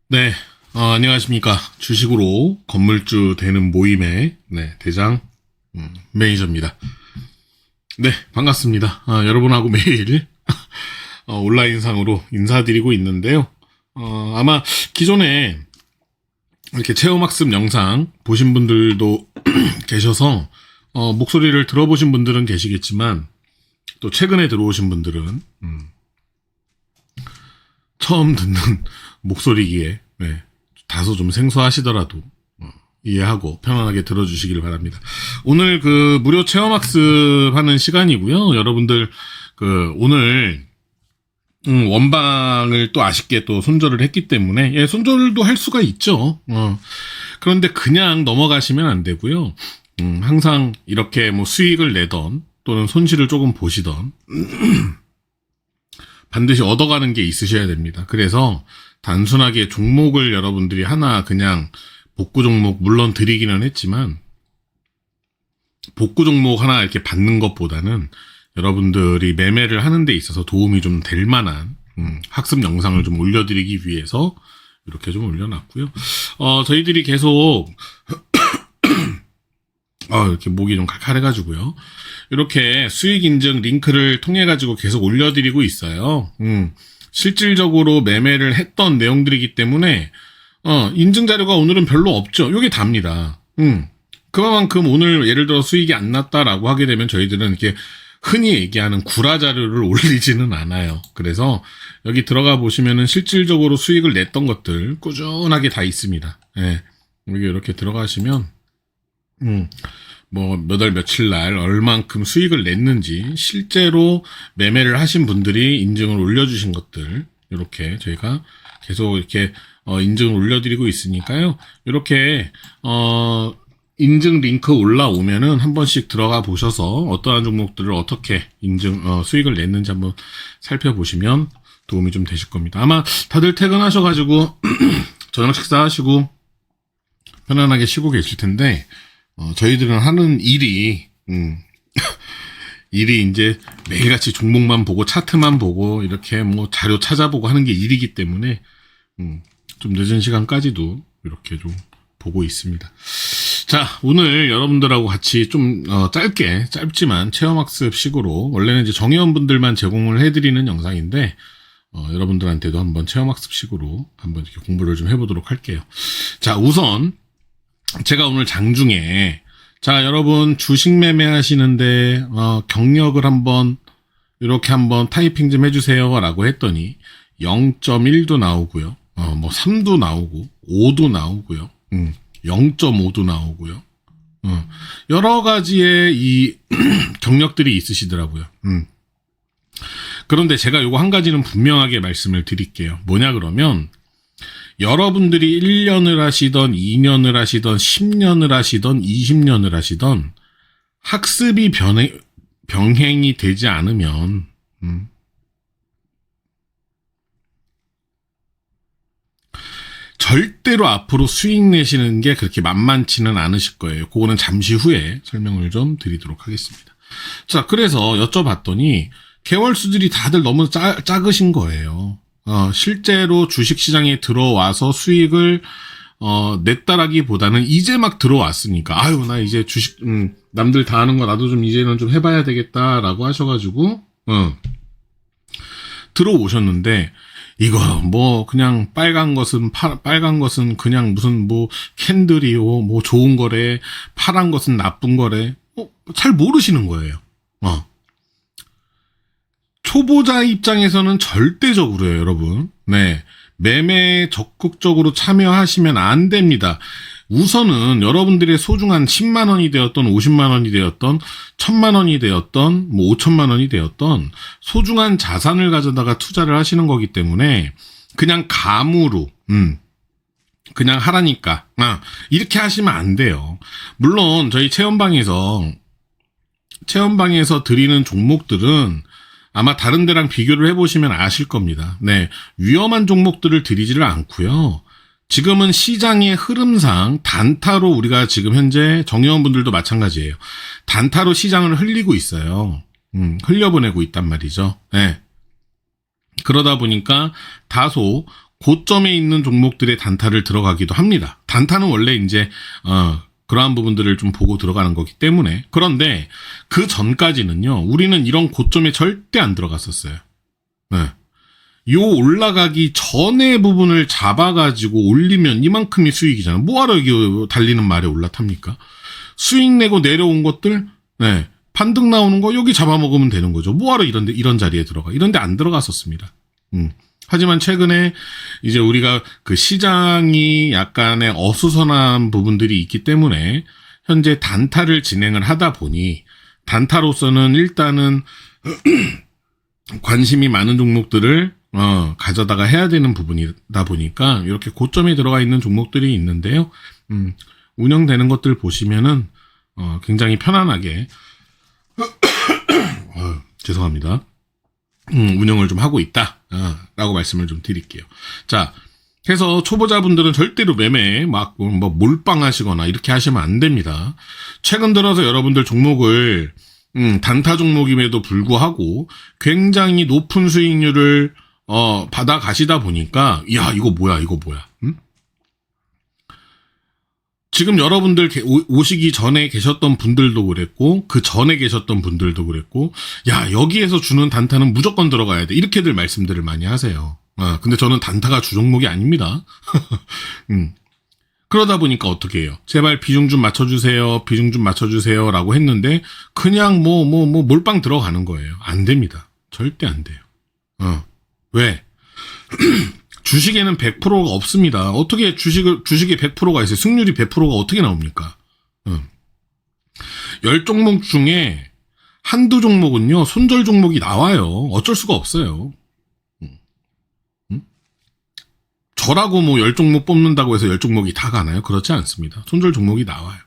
네, 안녕하십니까. 주식으로 건물주 되는 모임의 대장 매니저입니다. 네, 반갑습니다. 여러분하고 매일 온라인상으로 인사드리고 있는데요. 아마 기존에 이렇게 체험학습 영상 보신 분들도 계셔서 목소리를 들어보신 분들은 계시겠지만 또 최근에 들어오신 분들은 처음 듣는 목소리기에 다소 좀 생소하시더라도 이해하고 편안하게 들어주시길 바랍니다. 오늘 그 무료 체험학습 하는 시간이고요. 여러분들 오늘 원방을 또 아쉽게 또 손절을 했기 때문에 손절도 할 수가 있죠. 그런데 그냥 넘어가시면 안 되고요. 항상 이렇게 뭐 수익을 내던 또는 손실을 조금 보시던 반드시 얻어가는 게 있으셔야 됩니다. 그래서 단순하게 종목을 여러분들이 하나 그냥 복구 종목 물론 드리기는 했지만 복구 종목 하나 이렇게 받는 것보다는 여러분들이 매매를 하는 데 있어서 도움이 좀 될 만한 학습 영상을 좀 올려드리기 위해서 이렇게 좀 올려놨고요. 저희들이 계속 이렇게 목이 좀 칼칼해가지고요. 이렇게 수익 인증 링크를 통해가지고 계속 올려드리고 있어요. 실질적으로 매매를 했던 내용들이기 때문에, 인증 자료가 오늘은 별로 없죠. 요게 답니다. 그만큼 오늘 예를 들어 수익이 안 났다라고 하게 되면 저희들은 이렇게 흔히 얘기하는 구라 자료를 올리지는 않아요. 그래서 여기 들어가 보시면은 실질적으로 수익을 냈던 것들 꾸준하게 다 있습니다. 예. 여기 이렇게 들어가시면, 뭐 몇 월 며칠 날 얼만큼 수익을 냈는지 실제로 매매를 하신 분들이 인증을 올려주신 것들 이렇게 저희가 계속 이렇게 인증을 올려드리고 있으니까요. 이렇게 인증 링크 올라오면은 한 번씩 들어가 보셔서 어떠한 종목들을 어떻게 수익을 냈는지 한번 살펴보시면 도움이 좀 되실 겁니다. 아마 다들 퇴근하셔가지고 저녁 식사하시고 편안하게 쉬고 계실 텐데 저희들은 하는 일이 이제 매일같이 종목만 보고 차트만 보고 이렇게 뭐 자료 찾아보고 하는 게 일이기 때문에 좀 늦은 시간까지도 이렇게 좀 보고 있습니다. 자, 오늘 여러분들하고 같이 좀 짧지만 체험학습식으로 원래는 이제 정회원분들만 제공을 해드리는 영상인데 여러분들한테도 한번 체험학습식으로 한번 이렇게 공부를 좀 해보도록 할게요. 자, 우선 제가 오늘 장중에 여러분 주식 매매하시는데 경력을 이렇게 한번 타이핑 좀 해주세요 라고 했더니 0.1도 나오고요. 뭐 3도 나오고 5도 나오고요. 0.5도 나오고요. 여러 가지의 이 경력들이 있으시더라고요. 그런데 제가 요거 한 가지는 분명하게 말씀을 드릴게요. 뭐냐 그러면 여러분들이 1년을 하시던 2년을 하시던 10년을 하시던 20년을 하시던 학습이 병행이 되지 않으면 절대로 앞으로 수익 내시는 게 그렇게 만만치는 않으실 거예요. 그거는 잠시 후에 설명을 좀 드리도록 하겠습니다. 자, 그래서 여쭤봤더니 개월수들이 다들 너무 작으신 거예요. 실제로 주식시장에 들어와서 수익을 냈다라기보다는 이제 막 들어왔으니까 나 이제 주식 남들 다 하는 거 나도 좀 이제는 좀 해봐야 되겠다라고 하셔가지고 들어오셨는데 이거 뭐 그냥 빨간 것은 그냥 무슨 뭐 캔들이요 뭐 좋은 거래, 파란 것은 나쁜 거래 잘 모르시는 거예요. 초보자 입장에서는 절대적으로요, 여러분. 매매에 적극적으로 참여하시면 안 됩니다. 우선은 여러분들의 소중한 10만 원이 되었던 50만 원이 되었던 1000만 원이 되었던 뭐 5천만 원이 되었던 소중한 자산을 가져다가 투자를 하시는 거기 때문에 그냥 감으로 그냥 하라니까 이렇게 하시면 안 돼요. 물론 저희 체험방에서 드리는 종목들은 아마 다른 데랑 비교를 해보시면 아실 겁니다. 위험한 종목들을 드리지를 않고요. 지금은 시장의 흐름상 단타로 우리가 지금 현재 정회원분들도 마찬가지예요. 단타로 시장을 흘리고 있어요. 흘려보내고 있단 말이죠. 그러다 보니까 다소 고점에 있는 종목들의 단타를 들어가기도 합니다. 단타는 원래 이제 그러한 부분들을 좀 보고 들어가는 거기 때문에. 그런데 그 전까지는요, 우리는 이런 고점에 절대 안 들어갔었어요. 네. 요 올라가기 전의 부분을 잡아가지고 올리면 이만큼이 수익이잖아. 뭐하러 이게 달리는 말에 올라탑니까? 수익 내고 내려온 것들, 네, 반등 나오는 거 여기 잡아먹으면 되는 거죠. 뭐하러 이런 자리에 들어가? 이런데 안 들어갔었습니다. 하지만 최근에 이제 우리가 그 시장이 약간의 어수선한 부분들이 있기 때문에 현재 단타를 진행을 하다 보니, 단타로서는 일단은 관심이 많은 종목들을 가져다가 해야 되는 부분이다 보니까 이렇게 고점에 들어가 있는 종목들이 있는데요. 운영되는 것들 보시면은 굉장히 편안하게 죄송합니다. 운영을 좀 하고 있다 라고 말씀을 좀 드릴게요. 자, 해서 초보자분들은 절대로 매매에 막 뭐 몰빵하시거나 이렇게 하시면 안 됩니다. 최근 들어서 여러분들 종목을 단타 종목임에도 불구하고 굉장히 높은 수익률을 받아 가시다 보니까, 야, 이거 뭐야? 지금 여러분들 오시기 전에 계셨던 분들도 그랬고, 그 전에 계셨던 분들도 그랬고, 야, 여기에서 주는 단타는 무조건 들어가야 돼. 이렇게들 말씀들을 많이 하세요. 근데 저는 단타가 주 종목이 아닙니다. 그러다 보니까 어떻게 해요? 제발 비중 좀 맞춰주세요. 라고 했는데, 그냥 몰빵 들어가는 거예요. 안 됩니다. 절대 안 돼요. 왜? 주식에는 100%가 없습니다. 어떻게 주식에 100%가 있어요? 승률이 100%가 어떻게 나옵니까? 10종목 중에 한두 종목은요, 손절 종목이 나와요. 어쩔 수가 없어요. 저라고 10종목 뽑는다고 해서 10종목이 다 가나요? 그렇지 않습니다. 손절 종목이 나와요.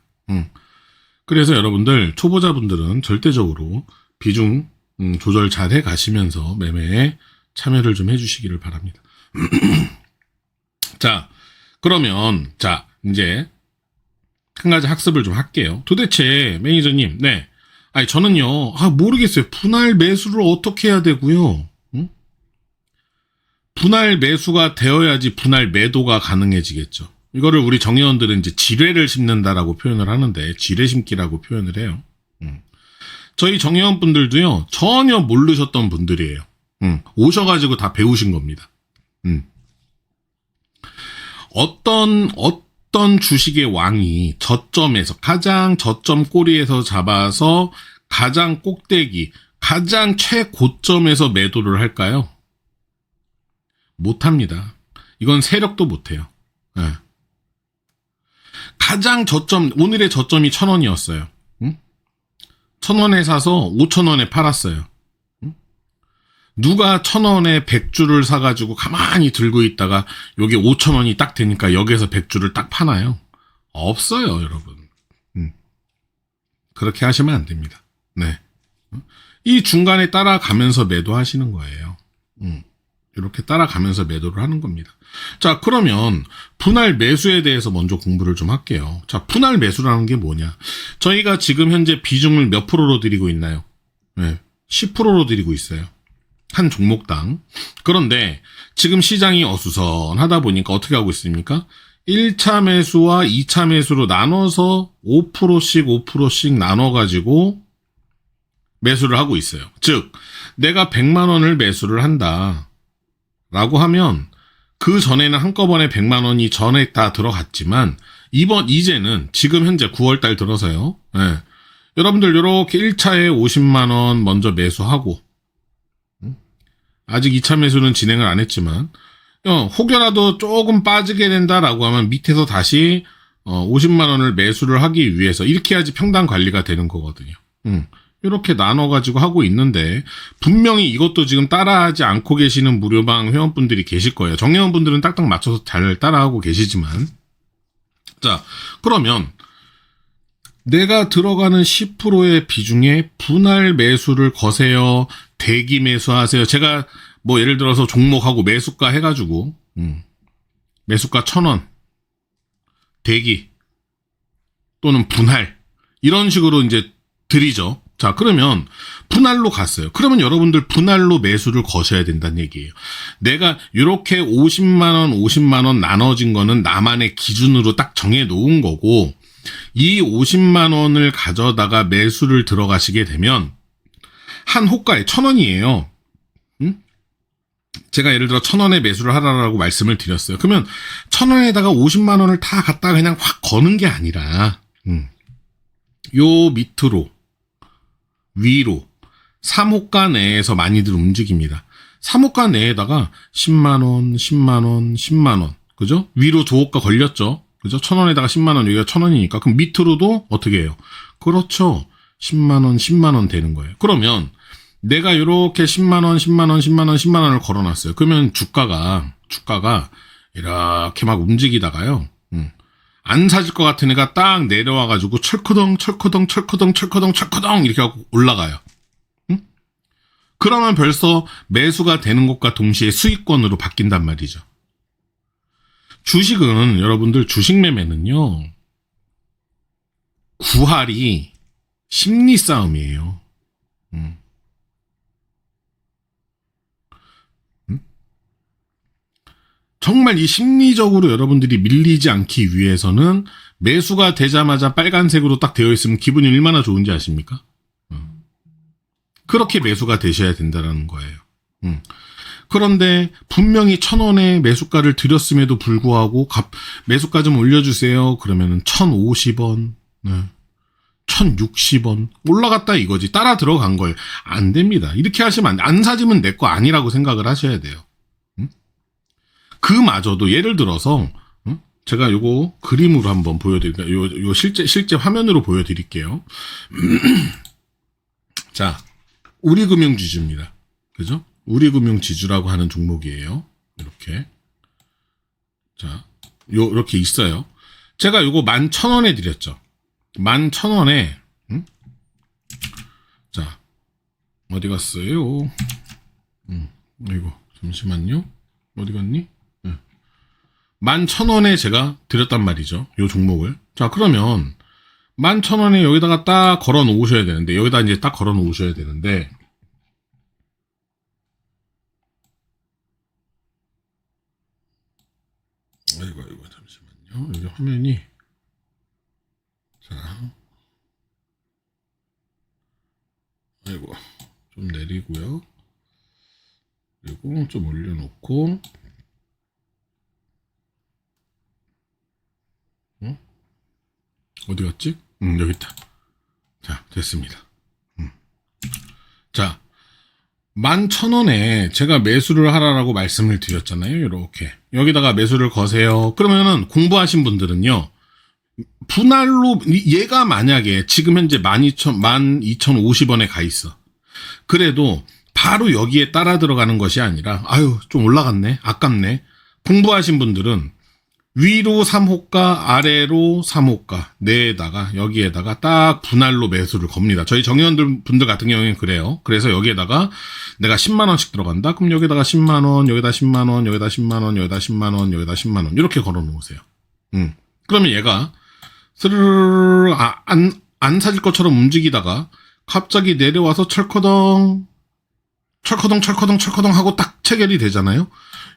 그래서 여러분들, 초보자분들은 절대적으로 비중 조절 잘 해 가시면서 매매에 참여를 좀 해주시기를 바랍니다. 자, 그러면, 이제, 한 가지 학습을 좀 할게요. 도대체, 매니저님, 네. 저는요, 모르겠어요. 분할 매수를 어떻게 해야 되고요. 분할 매수가 되어야지 분할 매도가 가능해지겠죠. 이거를 우리 정의원들은 이제 지뢰를 심는다라고 표현을 하는데, 지뢰 심기라고 표현을 해요. 저희 정의원 분들도요, 전혀 모르셨던 분들이에요. 오셔가지고 다 배우신 겁니다. 어떤 주식의 왕이 저점에서, 가장 저점 꼬리에서 잡아서 가장 꼭대기, 가장 최고점에서 매도를 할까요? 못합니다. 이건 세력도 못해요. 네. 가장 저점, 오늘의 저점이 1,000원이었어요. 1,000원에 사서 5,000원에 팔았어요. 누가 1,000원에 100주를 사가지고 가만히 들고 있다가 여기 5,000원이 딱 되니까 여기에서 100주를 딱 파나요? 없어요, 여러분. 그렇게 하시면 안 됩니다. 네. 이 중간에 따라가면서 매도하시는 거예요. 이렇게 따라가면서 매도를 하는 겁니다. 자, 그러면 분할 매수에 대해서 먼저 공부를 좀 할게요. 자, 분할 매수라는 게 뭐냐? 저희가 지금 현재 비중을 몇 프로로 드리고 있나요? 네, 10%로 드리고 있어요. 한 종목당. 그런데 지금 시장이 어수선하다 보니까 어떻게 하고 있습니까? 1차 매수와 2차 매수로 나눠서 5%씩 나눠가지고 매수를 하고 있어요. 즉, 내가 100만 원을 매수를 한다 라고 하면 그 전에는 한꺼번에 100만 원이 전에 다 들어갔지만 이제는 지금 현재 9월 달 들어서요. 네. 여러분들 이렇게 1차에 50만 원 먼저 매수하고, 아직 2차 매수는 진행을 안 했지만, 혹여라도 조금 빠지게 된다라고 하면 밑에서 다시 50만 원을 매수를 하기 위해서 이렇게 해야지 평단 관리가 되는 거거든요. 이렇게 나눠가지고 하고 있는데, 분명히 이것도 지금 따라하지 않고 계시는 무료방 회원분들이 계실 거예요. 정회원분들은 딱딱 맞춰서 잘 따라하고 계시지만. 자, 그러면 내가 들어가는 10%의 비중에 분할 매수를 거세요? 대기 매수하세요? 제가 예를 들어서 종목하고 매수가 해가지고 매수가 1,000원, 대기 또는 분할 이런 식으로 이제 드리죠. 자, 그러면 분할로 갔어요. 그러면 여러분들 분할로 매수를 거셔야 된다는 얘기예요. 내가 이렇게 50만 원, 50만 원 나눠진 거는 나만의 기준으로 딱 정해 놓은 거고, 이 50만 원을 가져다가 매수를 들어가시게 되면 한 호가에 1,000원이에요. 제가 예를 들어 1,000원에 매수를 하라고 말씀을 드렸어요. 그러면 1,000원에다가 50만 원을 다 갖다가 그냥 확 거는 게 아니라 요 밑으로 위로 3호가 내에서 많이들 움직입니다. 3호가 내에다가 10만원, 10만원, 10만원. 그죠? 위로 조호가 걸렸죠? 그죠? 1,000원에다가 10만원, 여기가 1,000원이니까. 그럼 밑으로도 어떻게 해요? 그렇죠. 10만원, 10만원 되는 거예요. 그러면 내가 이렇게 10만원, 10만원, 10만원, 10만원을 걸어놨어요. 그러면 주가가 이렇게 막 움직이다가요. 안 사질 것 같은 애가 딱 내려와가지고 철커덩 이렇게 하고 올라가요. 그러면 벌써 매수가 되는 것과 동시에 수익권으로 바뀐단 말이죠. 주식은 여러분들 주식 매매는요. 구할이 심리 싸움이에요. 정말 이 심리적으로 여러분들이 밀리지 않기 위해서는 매수가 되자마자 빨간색으로 딱 되어 있으면 기분이 얼마나 좋은지 아십니까? 그렇게 매수가 되셔야 된다는 거예요. 그런데 분명히 1,000원에 매수가를 드렸음에도 불구하고 매수가 좀 올려주세요. 그러면은 1,050원, 1,060원 올라갔다 이거지. 따라 들어간 거예요. 안 됩니다. 이렇게 하시면 안 돼. 안 사지면 내 거 아니라고 생각을 하셔야 돼요. 그마저도 예를 들어서 제가 요거 그림으로 한번 보여드릴게요. 요 실제 화면으로 보여드릴게요. 자, 우리금융지주입니다. 그죠? 우리금융지주라고 하는 종목이에요. 이렇게. 자, 이렇게 있어요. 제가 요거 11,000원에 드렸죠. 11,000원에, 자, 어디 갔어요? 이거, 잠시만요. 어디 갔니? 11,000원에 제가 드렸단 말이죠. 요 종목을. 자, 그러면 11,000원에 여기다가 딱 걸어 놓으셔야 되는데, 여기다 이제 딱 걸어 놓으셔야 되는데, 아이고, 잠시만요. 여기 화면이, 자, 아이고, 좀 내리고요. 그리고 좀 올려놓고, 어디 갔지? 여기 있다. 자, 됐습니다. 자, 11,000원에 제가 매수를 하라고 말씀을 드렸잖아요. 이렇게. 여기다가 매수를 거세요. 그러면은 공부하신 분들은요. 분할로, 얘가 만약에 지금 현재 12,050원에 가 있어. 그래도 바로 여기에 따라 들어가는 것이 아니라, 아유, 좀 올라갔네. 아깝네. 공부하신 분들은 위로 3호가, 아래로 3호가, 내에다가, 여기에다가 딱 분할로 매수를 겁니다. 저희 정의원들 분들 같은 경우에는 그래요. 그래서 여기에다가 내가 10만원씩 들어간다? 그럼 여기다가 10만원, 여기다 10만원, 여기다 10만원, 여기다 10만원, 여기다 10만원. 이렇게 걸어 놓으세요. 그러면 얘가, 스르르르, 안 사질 것처럼 움직이다가, 갑자기 내려와서 철커덩 하고 딱 체결이 되잖아요?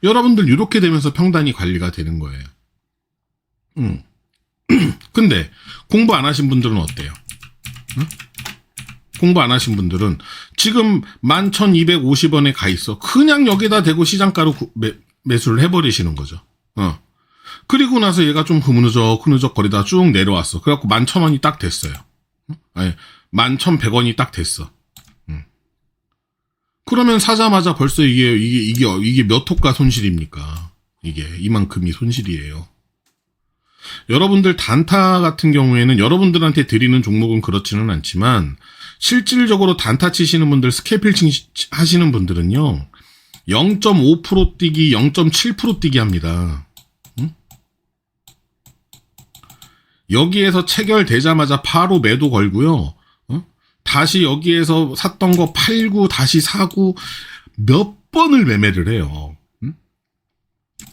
여러분들 이렇게 되면서 평단이 관리가 되는 거예요. 근데 공부 안 하신 분들은 어때요? 공부 안 하신 분들은 지금 11,250원에 가 있어. 그냥 여기다 대고 시장가로 매수를 해버리시는 거죠. 그리고 나서 얘가 좀 흐느적 거리다 쭉 내려왔어. 그래갖고 11,000원이 딱 됐어요. 아니, 11,100원이 딱 됐어. 그러면 사자마자 벌써 이게 몇 호가 손실입니까? 이게 이만큼이 손실이에요. 여러분들 단타 같은 경우에는 여러분들한테 드리는 종목은 그렇지는 않지만 실질적으로 단타 치시는 분들, 스케일필칭 하시는 분들은요. 0.5% 뛰기, 0.7% 뛰기 합니다. 여기에서 체결되자마자 바로 매도 걸고요. 다시 여기에서 샀던 거 팔고 다시 사고 몇 번을 매매를 해요.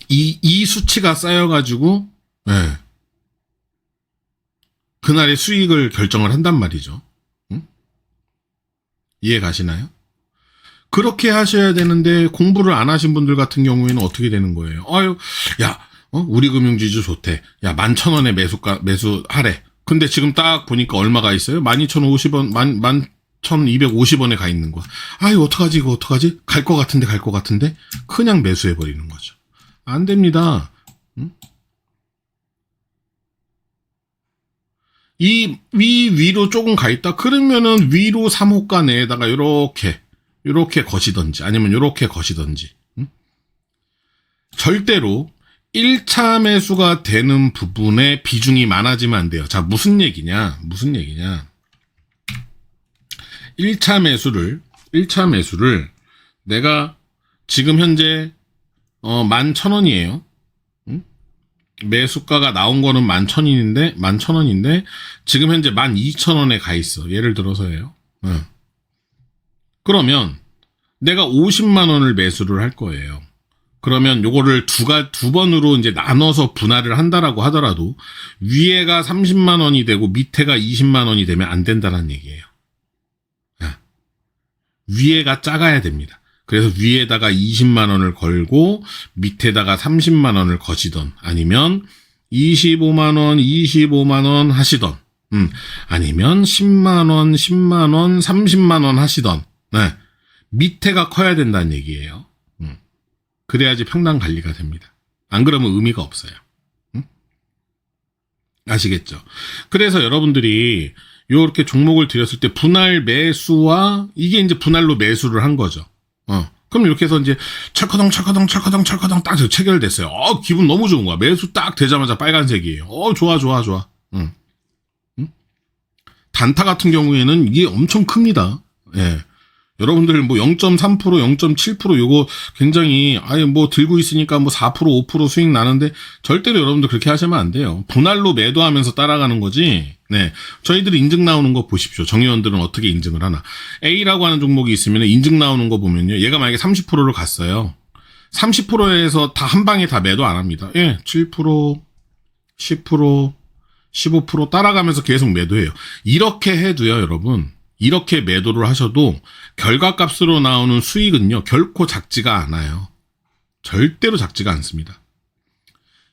이 수치가 쌓여가지고 네. 그날의 수익을 결정을 한단 말이죠. 이해 가시나요? 그렇게 하셔야 되는데 공부를 안 하신 분들 같은 경우에는 어떻게 되는 거예요? 아유, 야, 우리 금융지주 좋대. 야, 11,000원에 매수하래. 근데 지금 딱 보니까 얼마가 있어요? 12,050원, 11,250원에 가 있는 거야. 아유, 어떡하지, 이거 어떡하지? 갈 것 같은데? 그냥 매수해버리는 거죠. 안 됩니다. 응? 위로 조금 가 있다? 그러면은 위로 3호가 내에다가 요렇게 거시던지, 아니면 요렇게 거시던지. 응? 절대로 1차 매수가 되는 부분에 비중이 많아지면 안 돼요. 자, 무슨 얘기냐? 1차 매수를 내가 지금 현재 11,000원이에요. 응? 매수가가 나온 거는 11,000원인데 지금 현재 12,000원에 가 있어. 예를 들어서예요. 응. 그러면 내가 50만 원을 매수를 할 거예요. 그러면 요거를 두 번으로 이제 나눠서 분할을 한다라고 하더라도 위에가 30만 원이 되고 밑에가 20만 원이 되면 안 된다는 얘기예요. 위에가 작아야 됩니다. 그래서 위에다가 20만 원을 걸고 밑에다가 30만 원을 거시던, 아니면 25만 원 하시던, 아니면 10만 원, 30만 원 하시던, 네. 밑에가 커야 된다는 얘기예요. 그래야지 평단 관리가 됩니다. 안 그러면 의미가 없어요. 아시겠죠? 그래서 여러분들이 이렇게 종목을 들였을 때 분할 매수와 이게 이제 분할로 매수를 한 거죠. 그럼 이렇게 해서 이제 철커덩 딱 체결됐어요. 기분 너무 좋은 거야. 매수 딱 되자마자 빨간색이에요. 좋아. 단타 같은 경우에는 이게 엄청 큽니다. 예. 여러분들 뭐 0.3%, 0.7% 요거 굉장히 뭐 들고 있으니까 뭐 4%, 5% 수익 나는데 절대로 여러분들 그렇게 하시면 안 돼요. 분할로 매도하면서 따라가는 거지. 네. 저희들이 인증 나오는 거 보십시오. 정의원들은 어떻게 인증을 하나. A라고 하는 종목이 있으면 인증 나오는 거 보면요. 얘가 만약에 30%를 갔어요. 30%에서 다 한 방에 다 매도 안 합니다. 예. 7%, 10%, 15% 따라가면서 계속 매도해요. 이렇게 해도요, 여러분. 이렇게 매도를 하셔도 결과값으로 나오는 수익은요, 결코 작지가 않아요. 절대로 작지가 않습니다.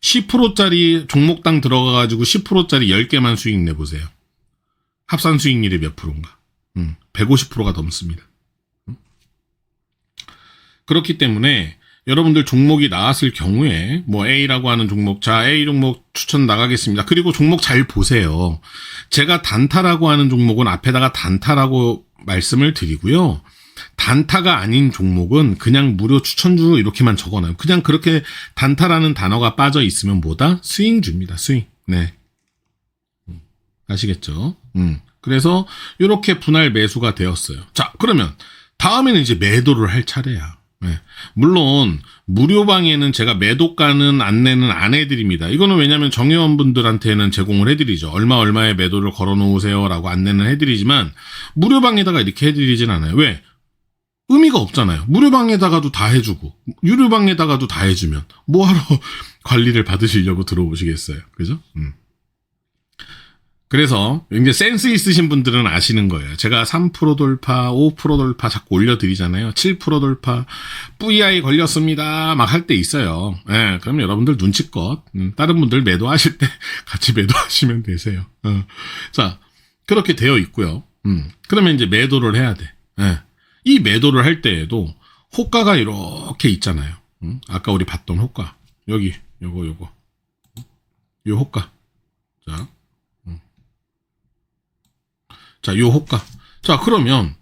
10%짜리 종목당 들어가가지고 10%짜리 10개만 수익 내보세요. 합산 수익률이 몇 프로인가? 150%가 넘습니다. 그렇기 때문에 여러분들 종목이 나왔을 경우에 뭐 A라고 하는 종목, 자 A 종목 추천 나가겠습니다. 그리고 종목 잘 보세요. 제가 단타라고 하는 종목은 앞에다가 단타라고 말씀을 드리고요. 단타가 아닌 종목은 그냥 무료 추천주 이렇게만 적어놔요. 그냥 그렇게 단타라는 단어가 빠져 있으면 뭐다? 스윙주입니다. 스윙. 네. 아시겠죠? 그래서 이렇게 분할 매수가 되었어요. 자, 그러면 다음에는 이제 매도를 할 차례야. 네. 물론 무료방에는 제가 매도가는 안내는 안 해드립니다. 이거는 왜냐하면 정회원분들한테는 제공을 해드리죠. 얼마에 매도를 걸어놓으세요 라고 안내는 해드리지만 무료방에다가 이렇게 해드리진 않아요. 왜? 의미가 없잖아요. 무료방에다가도 다 해주고 유료방에다가도 다 해주면 뭐하러 관리를 받으시려고 들어오시겠어요. 그죠? 그래서 이제 센스 있으신 분들은 아시는 거예요. 제가 3% 돌파, 5% 돌파 자꾸 올려드리잖아요. 7% 돌파, VI 걸렸습니다. 막 할 때 있어요. 예, 그럼 여러분들 눈치껏 다른 분들 매도하실 때 같이 매도하시면 되세요. 자, 그렇게 되어 있고요. 그러면 이제 매도를 해야 돼. 예. 이 매도를 할 때에도 호가가 이렇게 있잖아요. 아까 우리 봤던 호가. 여기, 요거. 요 호가. 자, 요 호가. 자, 그러면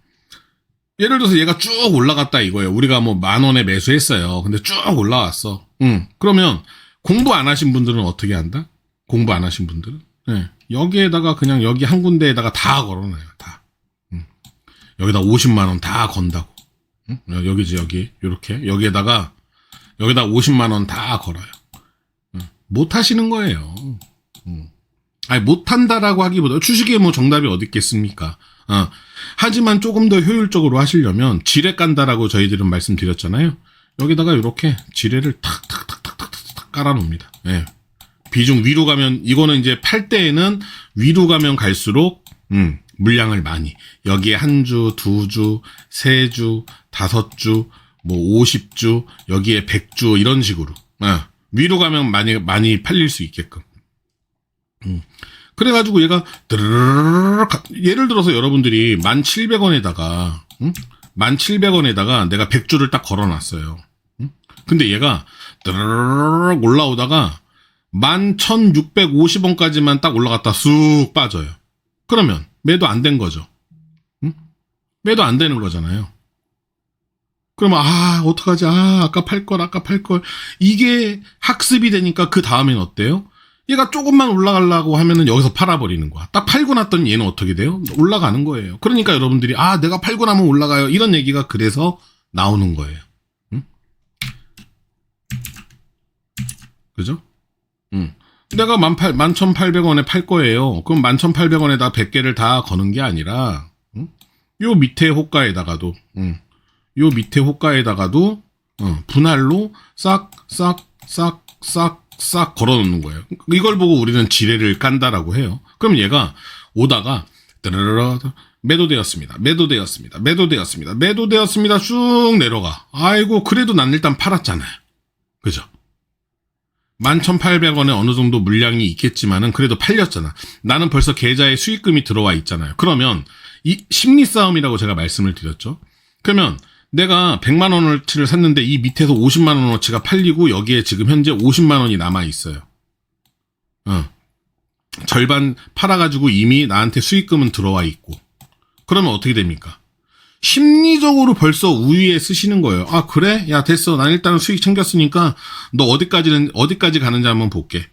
예를 들어서 얘가 쭉 올라갔다 이거예요. 우리가 뭐 10,000원에 매수했어요. 근데 쭉 올라왔어. 그러면 공부 안 하신 분들은 어떻게 한다? 공부 안 하신 분들은? 네. 여기에다가 그냥 여기 한 군데에다가 다 걸어놔요. 다. 여기다 50만 원 다 건다고. 여기지, 여기. 요렇게. 여기다 50만 원 다 걸어요. 못 하시는 거예요. 못한다라고 하기보다 주식에 뭐 정답이 어디 있겠습니까? 하지만 조금 더 효율적으로 하시려면 지뢰 깐다라고 저희들은 말씀드렸잖아요. 여기다가 이렇게 지뢰를 탁탁탁탁탁탁 깔아놓습니다. 예. 비중 위로 가면, 이거는 이제 팔 때에는 위로 가면 갈수록 물량을 많이. 여기에 한 주, 두 주, 세 주, 다섯 주, 뭐 50주, 여기에 100주 이런 식으로. 위로 가면 많이 팔릴 수 있게끔. 그래가지고 얘가 예를 들어서 여러분들이 1,700원에다가 1,700원에다가 내가 100주를 딱 걸어놨어요. 근데 얘가 올라오다가 11,650원까지만 딱 올라갔다 쑥 빠져요. 그러면 매도 안 된 거죠. 매도 안 되는 거잖아요. 그러면 어떡하지? 아까 팔 걸. 이게 학습이 되니까 그 다음엔 어때요? 얘가 조금만 올라가려고 하면은 여기서 팔아버리는 거야. 딱 팔고 났더니 얘는 어떻게 돼요? 올라가는 거예요. 그러니까 여러분들이 내가 팔고 나면 올라가요. 이런 얘기가 그래서 나오는 거예요. 그죠? 내가 11,800원에 팔 거예요. 그럼 11,800원에다 100개를 다 거는 게 아니라, 요 밑에 호가에다가도, 분할로 싹 걸어 놓는 거예요. 이걸 보고 우리는 지뢰를 깐다라고 해요. 그럼 얘가 오다가, 매도되었습니다. 쭉 내려가. 아이고, 그래도 난 일단 팔았잖아요. 그죠? 11,800원에 어느 정도 물량이 있겠지만은 그래도 팔렸잖아. 나는 벌써 계좌에 수익금이 들어와 있잖아요. 그러면 이 심리 싸움이라고 제가 말씀을 드렸죠. 그러면 내가 100만 원어치를 샀는데 이 밑에서 50만 원어치가 팔리고 여기에 지금 현재 50만 원이 남아 있어요. 절반 팔아가지고 이미 나한테 수익금은 들어와 있고. 그러면 어떻게 됩니까? 심리적으로 벌써 우위에 쓰시는 거예요. 그래? 야, 됐어. 난 일단은 수익 챙겼으니까 너 어디까지 가는지 한번 볼게.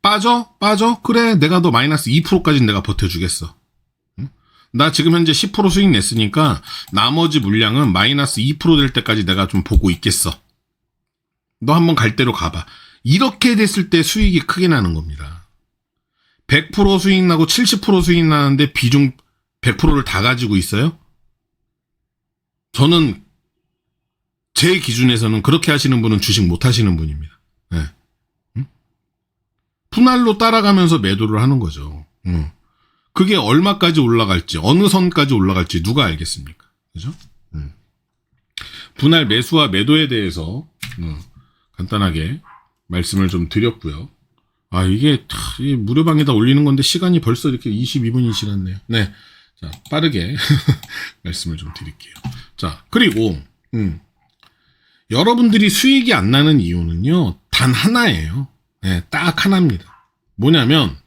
빠져? 그래. 내가 너 마이너스 2%까지는 내가 버텨주겠어. 나 지금 현재 10% 수익 냈으니까 나머지 물량은 마이너스 2% 될 때까지 내가 좀 보고 있겠어. 너 한번 갈 대로 가봐. 이렇게 됐을 때 수익이 크게 나는 겁니다. 100% 수익 나고 70% 수익 나는데 비중 100%를 다 가지고 있어요? 저는 제 기준에서는 그렇게 하시는 분은 주식 못 하시는 분입니다. 네. 분할로 따라가면서 매도를 하는 거죠. 그게 얼마까지 올라갈지, 어느 선까지 올라갈지 누가 알겠습니까? 그죠? 분할 매수와 매도에 대해서 간단하게 말씀을 좀 드렸고요. 이게 무료방에다 올리는 건데 시간이 벌써 이렇게 22분이 지났네요. 네. 자, 빠르게 말씀을 좀 드릴게요. 자, 그리고 여러분들이 수익이 안 나는 이유는요, 단 하나예요. 네, 딱 하나입니다. 뭐냐면